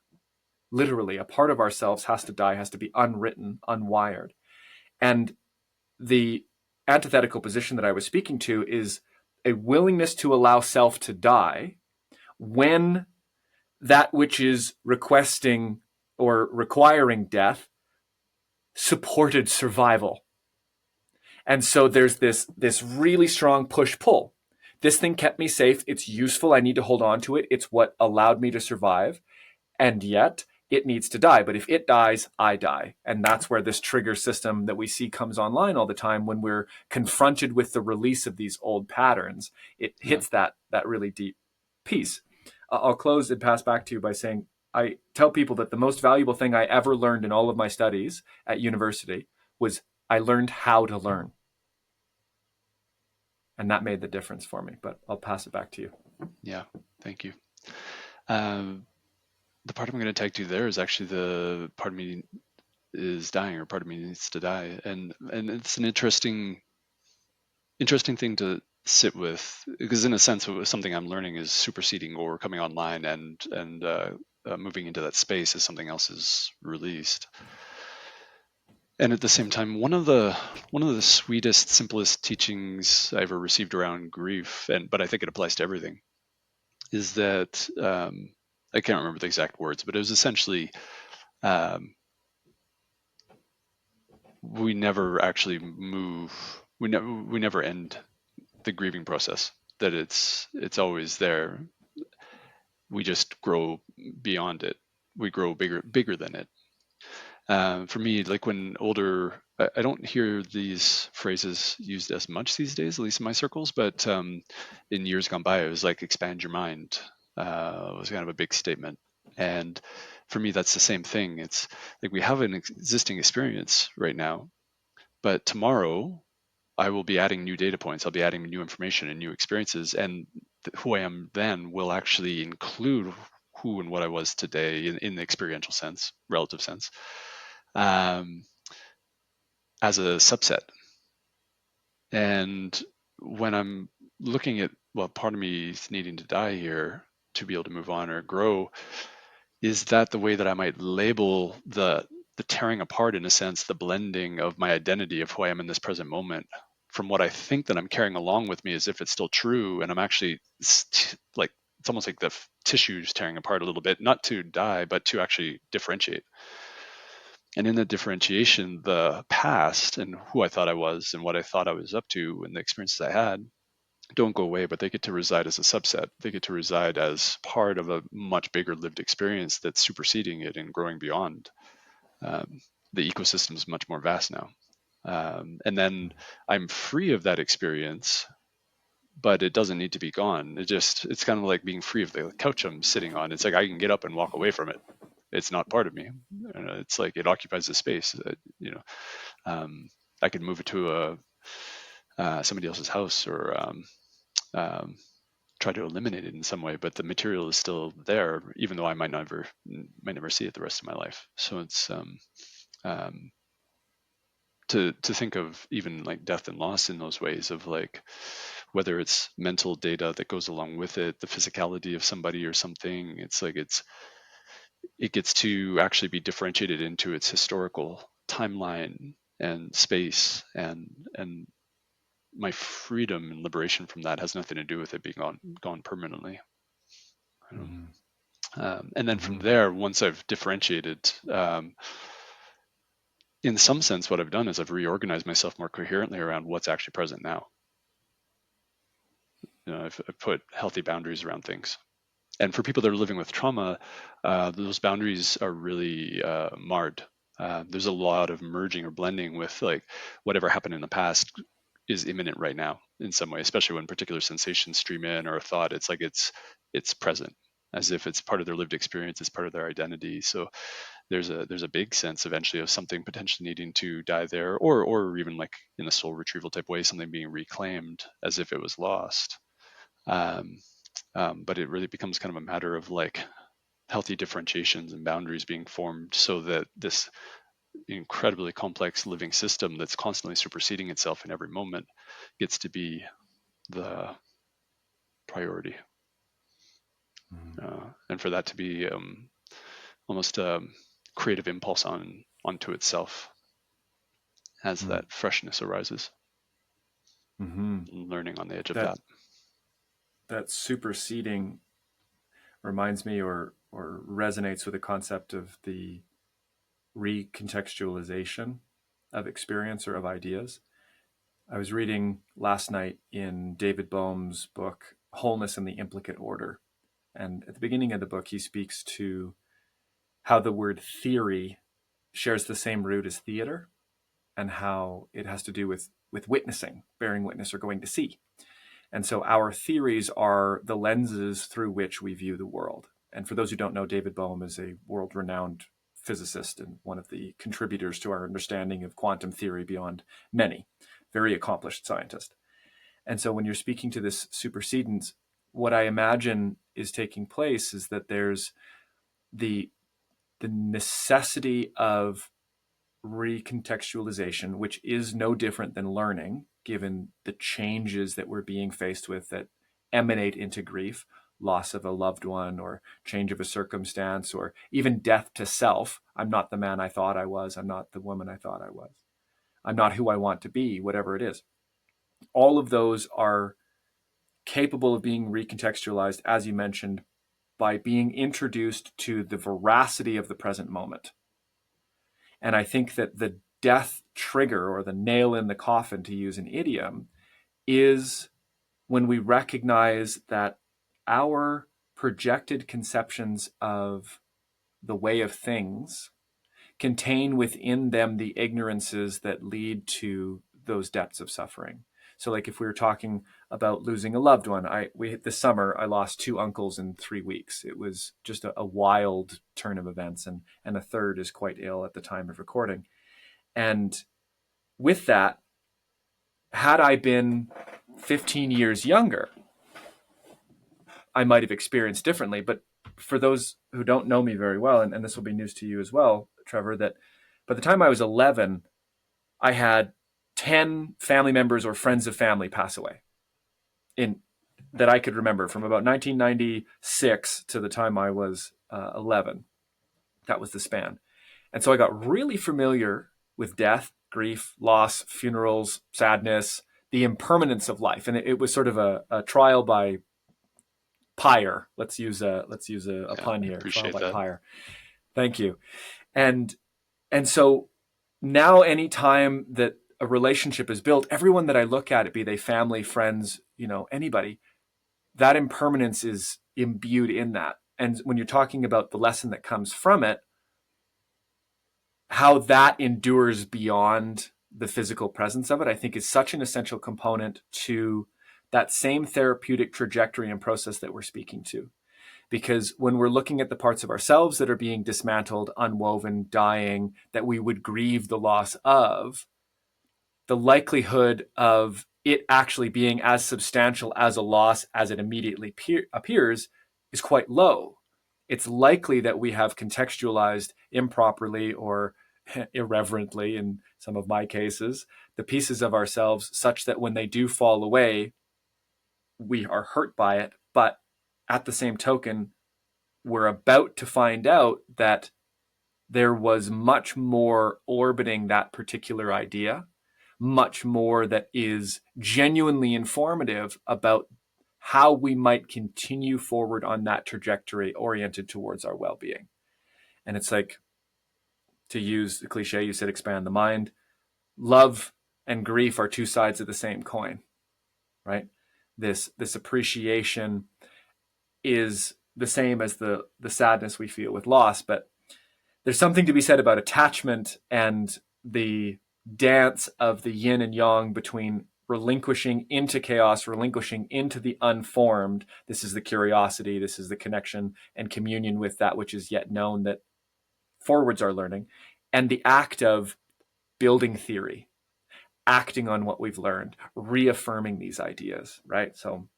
A: Literally, a part of ourselves has to die, has to be unwritten, unwired. And the antithetical position that I was speaking to is a willingness to allow self to die when that which is requesting or requiring death supported survival. And so there's this really strong push-pull. This thing kept me safe. It's useful. I need to hold on to it. It's what allowed me to survive. And yet it needs to die. But if it dies, I die. And that's where this trigger system that we see comes online all the time when we're confronted with the release of these old patterns. It hits that really deep piece. I'll close and pass back to you by saying, I tell people that the most valuable thing I ever learned in all of my studies at university was I learned how to learn. And that made the difference for me. But I'll pass it back to you.
B: Yeah, thank you. The part I'm going to tag to there is actually the part of me is dying, or part of me needs to die, and it's an interesting thing to sit with, because in a sense, something I'm learning is superseding or coming online, and moving into that space as something else is released. And at the same time, one of the sweetest, simplest teachings I ever received around grief, but I think it applies to everything, is that I can't remember the exact words, but it was essentially we never actually move. We never end the grieving process. That it's always there. We just grow beyond it. We grow bigger than it. For me, like when older, I don't hear these phrases used as much these days, at least in my circles. But in years gone by, it was like expand your mind. Was kind of a big statement. And for me, that's the same thing. It's like we have an existing experience right now, but tomorrow I will be adding new data points. I'll be adding new information and new experiences, and who I am then will actually include who and what I was today in the experiential sense, relative sense, um, as a subset. And when I'm looking at, well, part of me is needing to die here to be able to move on or grow, is that the way that I might label the tearing apart, in a sense, the blending of my identity of who I am in this present moment from what I think that I'm carrying along with me, as if it's still true, and I'm actually like, it's almost like the tissues tearing apart a little bit, not to die, but to actually differentiate. And in the differentiation, the past and who I thought I was and what I thought I was up to and the experiences I had don't go away, but they get to reside as a subset. They get to reside as part of a much bigger lived experience that's superseding it and growing beyond. The ecosystem is much more vast now. And then I'm free of that experience, but it doesn't need to be gone. It's kind of like being free of the couch I'm sitting on. It's like I can get up and walk away from it. It's not part of me. It's like it occupies the space. I could move it to somebody else's house, or um, try to eliminate it in some way, but the material is still there, even though I might never see it the rest of my life. So it's to think of even like death and loss in those ways of like, whether it's mental data that goes along with it, the physicality of somebody or something. It's like it gets to actually be differentiated into its historical timeline and space, and my freedom and liberation from that has nothing to do with it being gone permanently. And then from there, once I've differentiated, in some sense, what I've done is I've reorganized myself more coherently around what's actually present now. I've put healthy boundaries around things. And for people that are living with trauma, those boundaries are really marred. There's a lot of merging or blending with like whatever happened in the past is imminent right now in some way, especially when particular sensations stream in, or a thought. It's like it's present, as if it's part of their lived experience, it's part of their identity. So there's a big sense eventually of something potentially needing to die there, or even like in a soul retrieval type way, something being reclaimed as if it was lost. But it really becomes kind of a matter of like healthy differentiations and boundaries being formed, so that this incredibly complex living system that's constantly superseding itself in every moment gets to be the priority. And for that to be almost a creative impulse onto itself as that freshness arises. Learning on the edge of that.
A: That superseding reminds me or resonates with the concept of the recontextualization of experience or of ideas. I was reading last night in David Boehm's book, Wholeness in the Implicate Order. And at the beginning of the book, he speaks to how the word theory shares the same root as theater, and how it has to do with witnessing, bearing witness, or going to see. And so our theories are the lenses through which we view the world. And for those who don't know, David Bohm is a world-renowned physicist and one of the contributors to our understanding of quantum theory beyond many, very accomplished scientist. And so when you're speaking to this supersedence, what I imagine is taking place is that there's the necessity of recontextualization, which is no different than learning, given the changes that we're being faced with that emanate into grief, loss of a loved one, or change of a circumstance, or even death to self. I'm not the man I thought I was. I'm not the woman I thought I was. I'm not who I want to be, whatever it is. All of those are capable of being recontextualized, as you mentioned, by being introduced to the veracity of the present moment. And I think that the death trigger, or the nail in the coffin, to use an idiom, is when we recognize that our projected conceptions of the way of things contain within them the ignorances that lead to those depths of suffering. So, like if we were talking about losing a loved one, this summer I lost 2 uncles in 3 weeks. It was just a wild turn of events, and a third is quite ill at the time of recording. And with that, had I been 15 years younger, I might have experienced differently. But for those who don't know me very well, and this will be news to you as well, Trevor, that by the time I was 11, I had 10 family members or friends of family pass away in that I could remember from about 1996 to the time I was 11. That was the span. And so I got really familiar with death, grief, loss, funerals, sadness, the impermanence of life. And it was sort of a trial by pyre. Let's use a
B: Yeah,
A: pun
B: I
A: here. Trial
B: appreciate
A: by
B: that.
A: pyre. Thank you. And so now anytime that a relationship is built, everyone that I look at, it be they family, friends, anybody, that impermanence is imbued in that. And when you're talking about the lesson that comes from it, how that endures beyond the physical presence of it, I think is such an essential component to that same therapeutic trajectory and process that we're speaking to. Because when we're looking at the parts of ourselves that are being dismantled, unwoven, dying, that we would grieve the loss of, the likelihood of it actually being as substantial as a loss as it immediately appears is quite low. It's likely that we have contextualized improperly or irreverently, in some of my cases, the pieces of ourselves such that when they do fall away, we are hurt by it. But at the same token, we're about to find out that there was much more orbiting that particular idea, much more that is genuinely informative about how we might continue forward on that trajectory oriented towards our well-being. And it's like, to use the cliche, you said expand the mind. Love and grief are 2 sides of the same coin, right? This appreciation is the same as the sadness we feel with loss, but there's something to be said about attachment and the dance of the yin and yang between relinquishing into chaos, relinquishing into the unformed. This is the curiosity, this is the connection and communion with that which is yet known, that forwards our learning, and the act of building theory, acting on what we've learned, reaffirming these ideas, right? So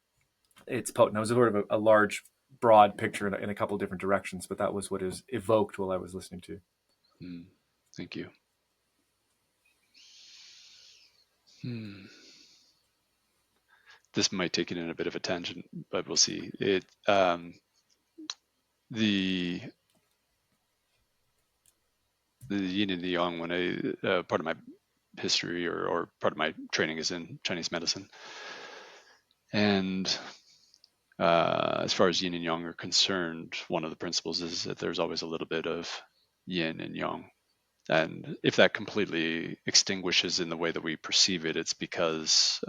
A: it's potent. It was sort of a large, broad picture in a couple of different directions, but that was what is evoked while I was listening to.
B: Thank you. This might take it in a bit of a tangent, but we'll see. The yin and the yang, when part of my history or part of my training is in Chinese medicine. And as far as yin and yang are concerned, one of the principles is that there's always a little bit of yin and yang. And if that completely extinguishes in the way that we perceive it, it's because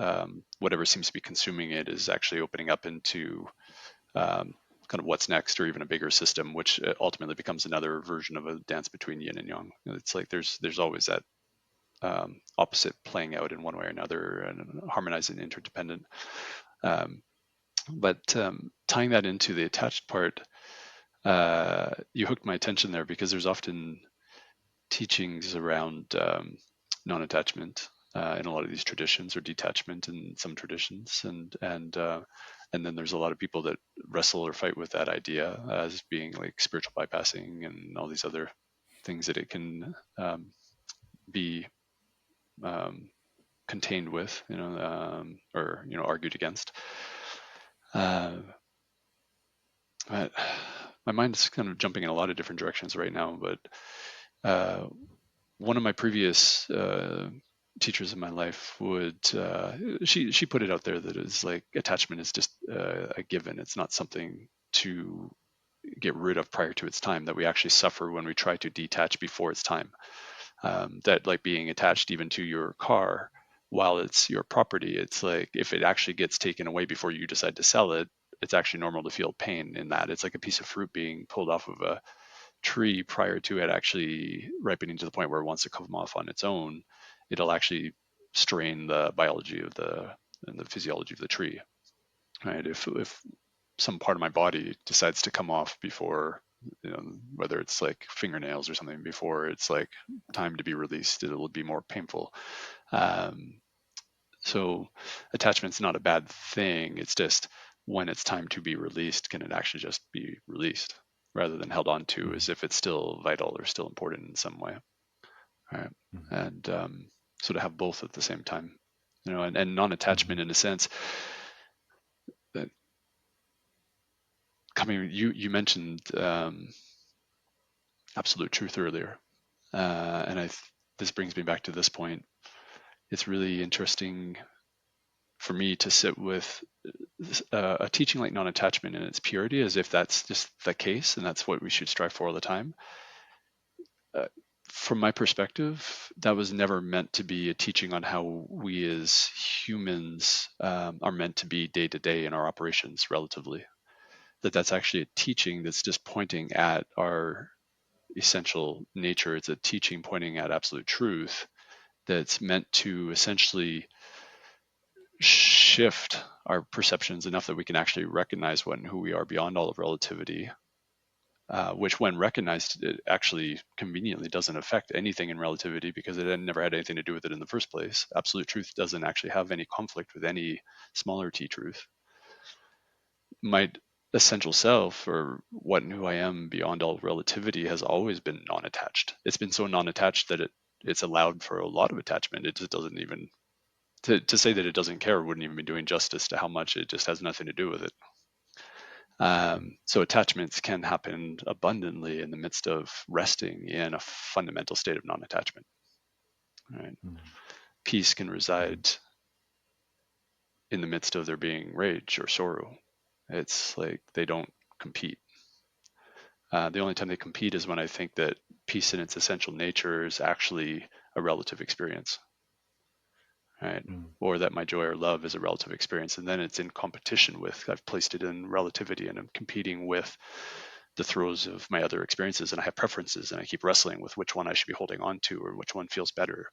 B: whatever seems to be consuming it is actually opening up into kind of what's next, or even a bigger system, which ultimately becomes another version of a dance between yin and yang. It's like there's always that opposite playing out in one way or another, and harmonizing, interdependent. But tying that into the attached part, you hooked my attention there, because there's often teachings around non-attachment in a lot of these traditions, or detachment in some traditions, and then there's a lot of people that wrestle or fight with that idea as being like spiritual bypassing and all these other things that it can be contained with, or argued against. But my mind is kind of jumping in a lot of different directions right now. But one of my previous teachers in my life would she put it out there that it's like attachment is just a given. It's not something to get rid of prior to its time, that we actually suffer when we try to detach before its time. That, like being attached even to your car while it's your property, it's like if it actually gets taken away before you decide to sell it, it's actually normal to feel pain in that. It's like a piece of fruit being pulled off of a tree prior to it actually ripening to the point where it wants to come off on its own. It'll actually strain the biology of and the physiology of the tree. Right? If some part of my body decides to come off before, whether it's like fingernails or something, before it's like time to be released, it will be more painful. So attachment's not a bad thing. It's just, when it's time to be released, can it actually just be released rather than held on to as if it's still vital or still important in some way. Right. And so to have both at the same time, and non-attachment in a sense that you mentioned absolute truth earlier. And this brings me back to this point. It's really interesting for me to sit with a teaching like non-attachment in its purity, as if that's just the case and that's what we should strive for all the time. From my perspective, that was never meant to be a teaching on how we as humans are meant to be day to day in our operations relatively. That's actually a teaching that's just pointing at our essential nature. It's a teaching pointing at absolute truth that's meant to essentially shift our perceptions enough that we can actually recognize what and who we are beyond all of relativity, which, when recognized, it actually conveniently doesn't affect anything in relativity, because it never had anything to do with it in the first place. Absolute truth doesn't actually have any conflict with any smaller t truth. My essential self, or what and who I am beyond all relativity, has always been non-attached. It's been so non-attached that it's allowed for a lot of attachment. It just doesn't even, to say that it doesn't care wouldn't even be doing justice to how much it just has nothing to do with it. So attachments can happen abundantly in the midst of resting in a fundamental state of non-attachment. Right? Peace can reside in the midst of there being rage or sorrow. It's like they don't compete. The only time they compete is when I think that peace in its essential nature is actually a relative experience. Right? Or that my joy or love is a relative experience, and then it's in competition with, I've placed it in relativity, and I'm competing with the throes of my other experiences, and I have preferences, and I keep wrestling with which one I should be holding on to, or which one feels better.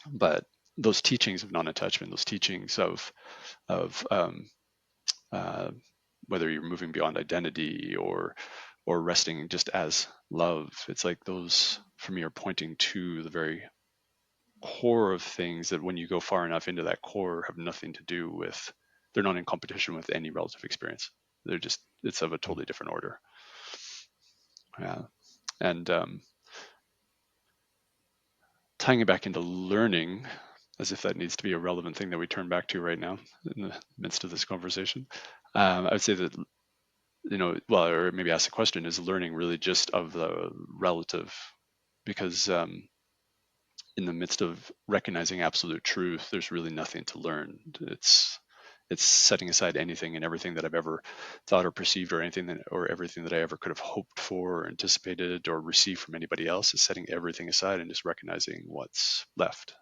B: But those teachings of non-attachment, those teachings of whether you're moving beyond identity or resting just as love, it's like those for me are pointing to the very core of things, that when you go far enough into that core, have nothing to do with, they're not in competition with any relative experience. They're just, it's of a totally different order. Yeah. And tying it back into learning, as if that needs to be a relevant thing that we turn back to right now in the midst of this conversation, I would say that, or maybe ask the question, is learning really just of the relative? Because in the midst of recognizing absolute truth, there's really nothing to learn. It's setting aside anything and everything that I've ever thought or perceived, or everything that I ever could have hoped for or anticipated or received from anybody else, is setting everything aside and just recognizing what's left.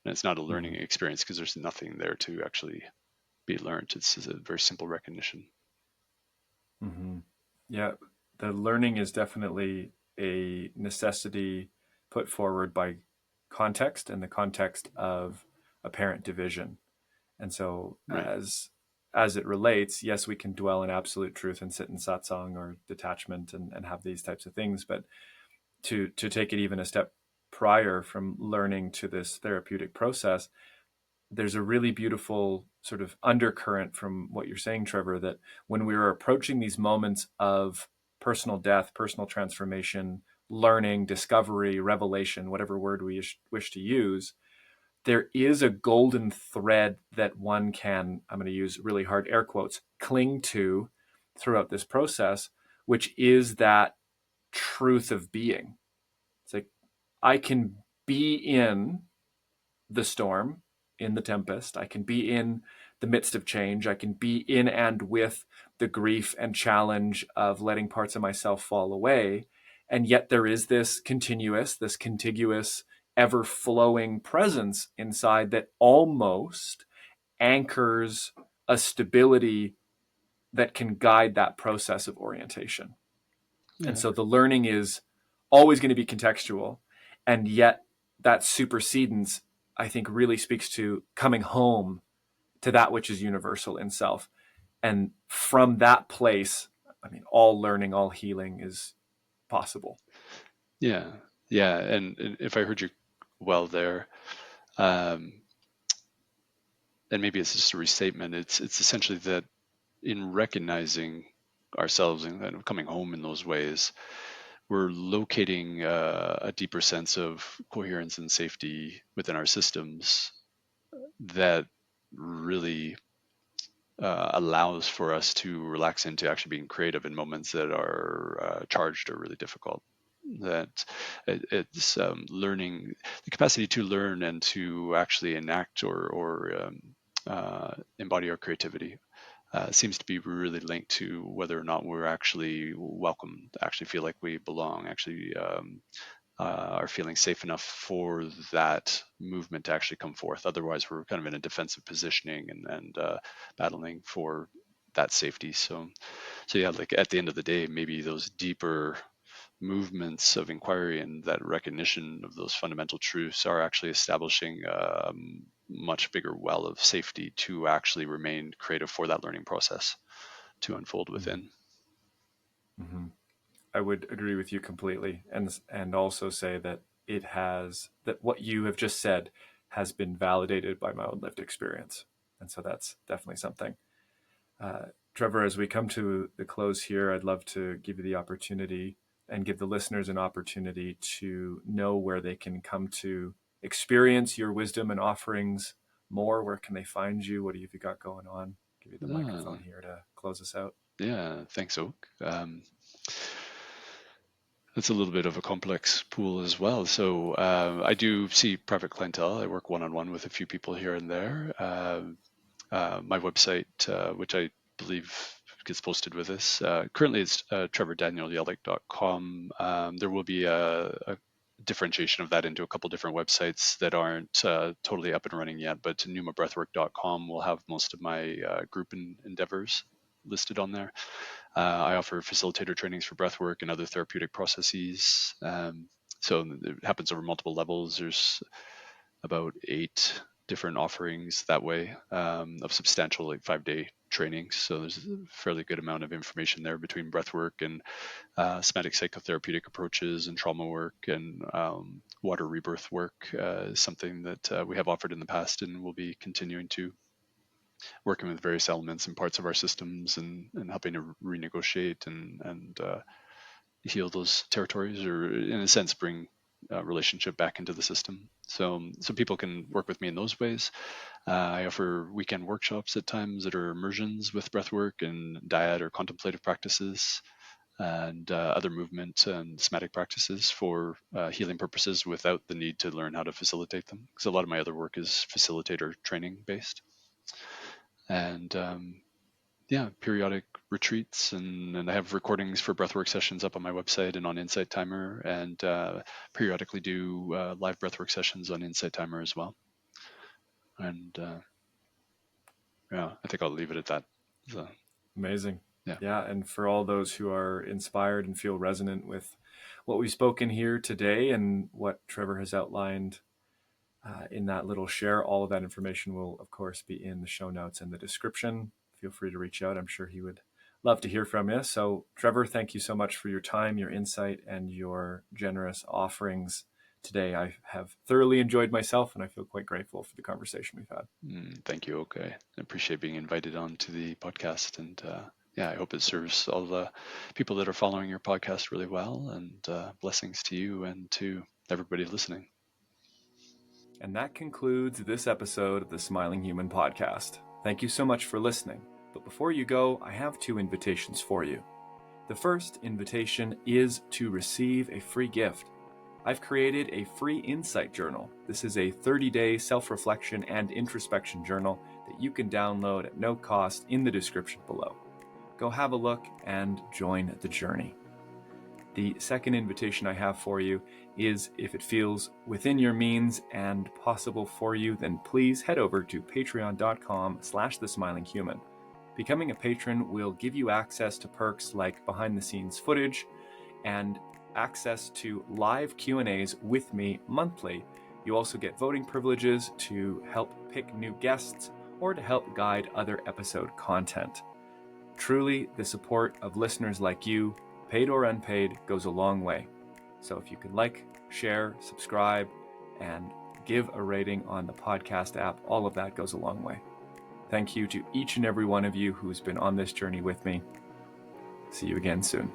B: And it's not a learning experience, because there's nothing there to actually be learned. It's a very simple recognition.
A: Yeah, the learning is definitely a necessity put forward by context and the context of apparent division. And so
B: Right.
A: as it relates, yes, we can dwell in absolute truth and sit in satsang or detachment and have these types of things, but to take it even a step prior from learning to this therapeutic process, there's a really beautiful sort of undercurrent from what you're saying, Trevor, that when we are approaching these moments of personal death, personal transformation, learning, discovery, revelation, whatever word we wish to use, there is a golden thread that one can, I'm going to use really hard air quotes, cling to throughout this process, which is that truth of being. It's like I can be in the storm, in the tempest. I can be in the midst of change. I can be in and with the grief and challenge of letting parts of myself fall away. And yet there is this continuous, this contiguous, ever flowing presence inside that almost anchors a stability that can guide that process of orientation. And
B: Yeah.
A: so the learning is always going to be contextual. And yet that supersedence, I think, really speaks to coming home to that which is universal in self. And from that place, I mean, all learning, all healing is possible.
B: Yeah. Yeah. And if I heard you well there, um, and maybe it's just a restatement, it's essentially that in recognizing ourselves and kind of coming home in those ways, we're locating a deeper sense of coherence and safety within our systems that really allows for us to relax into actually being creative in moments that are charged or really difficult. That it's learning the capacity to learn and to actually enact or embody our creativity seems to be really linked to whether or not we're actually welcome, actually feel like we belong, actually are feeling safe enough for that movement to actually come forth. Otherwise, we're kind of in a defensive positioning and battling for that safety. So yeah, like at the end of the day, maybe those deeper movements of inquiry and that recognition of those fundamental truths are actually establishing a much bigger well of safety to actually remain creative for that learning process to unfold within.
A: Mm-hmm. I would agree with you completely, and also say that it has that what you have just said has been validated by my own lived experience, and so that's definitely something. Uh, Trevor, as we come to the close here, I'd love to give you the opportunity and give the listeners an opportunity to know where they can come to experience your wisdom and offerings more. Where can they find you? What have you got going on? Give you the
B: Ah,
A: microphone here to close us out.
B: yeah, thanks, Oak. That's a little bit of a complex pool as well. So I do see private clientele. I work one-on-one with a few people here and there. My website, which I believe gets posted with this, currently it's trevordanielyelic.com. There will be a differentiation of that into a couple different websites that aren't totally up and running yet, but pneumabreathwork.com will have most of my group endeavors listed on there. I offer facilitator trainings for breathwork and other therapeutic processes. So it happens over multiple levels. There's about 8 different offerings that way of substantial, like 5-day trainings. So there's a fairly good amount of information there between breathwork and somatic psychotherapeutic approaches and trauma work and water rebirth work is something that we have offered in the past and will be continuing to working with various elements and parts of our systems and helping to renegotiate and heal those territories or in a sense bring relationship back into the system. So people can work with me in those ways. I offer weekend workshops at times that are immersions with breathwork and diet or contemplative practices and other movement and somatic practices for healing purposes without the need to learn how to facilitate them. Because a lot of my other work is facilitator training based. And yeah, periodic retreats, and I have recordings for breathwork sessions up on my website and on Insight Timer, and periodically do live breathwork sessions on Insight Timer as well. And yeah, I think I'll leave it at that. So,
A: Amazing.
B: Yeah.
A: Yeah. And for all those who are inspired and feel resonant with what we've spoken here today and what Trevor has outlined in that little share, all of that information will, of course, be in the show notes and the description. Feel free to reach out. I'm sure he would love to hear from you. So, Trevor, thank you so much for your time, your insight, and your generous offerings today. I have thoroughly enjoyed myself, and I feel quite grateful for the conversation we've had.
B: Thank you. Okay. I appreciate being invited on to the podcast. And yeah, I hope it serves all the people that are following your podcast really well. And blessings to you and to everybody listening.
A: And that concludes this episode of the Smiling Human podcast. Thank you so much for listening. But before you go, I have 2 invitations for you. The first invitation is to receive a free gift. I've created a free insight journal. This is a 30-day self-reflection and introspection journal that you can download at no cost in the description below. Go have a look and join the journey. The second invitation I have for you is, if it feels within your means and possible for you, then please head over to patreon.com/thesmilinghuman. Becoming a patron will give you access to perks like behind-the-scenes footage and access to live Q&As with me monthly. You also get voting privileges to help pick new guests or to help guide other episode content. Truly, the support of listeners like you, paid or unpaid, goes a long way. So if you could like, share, subscribe, and give a rating on the podcast app, all of that goes a long way. Thank you to each and every one of you who's been on this journey with me. See you again soon.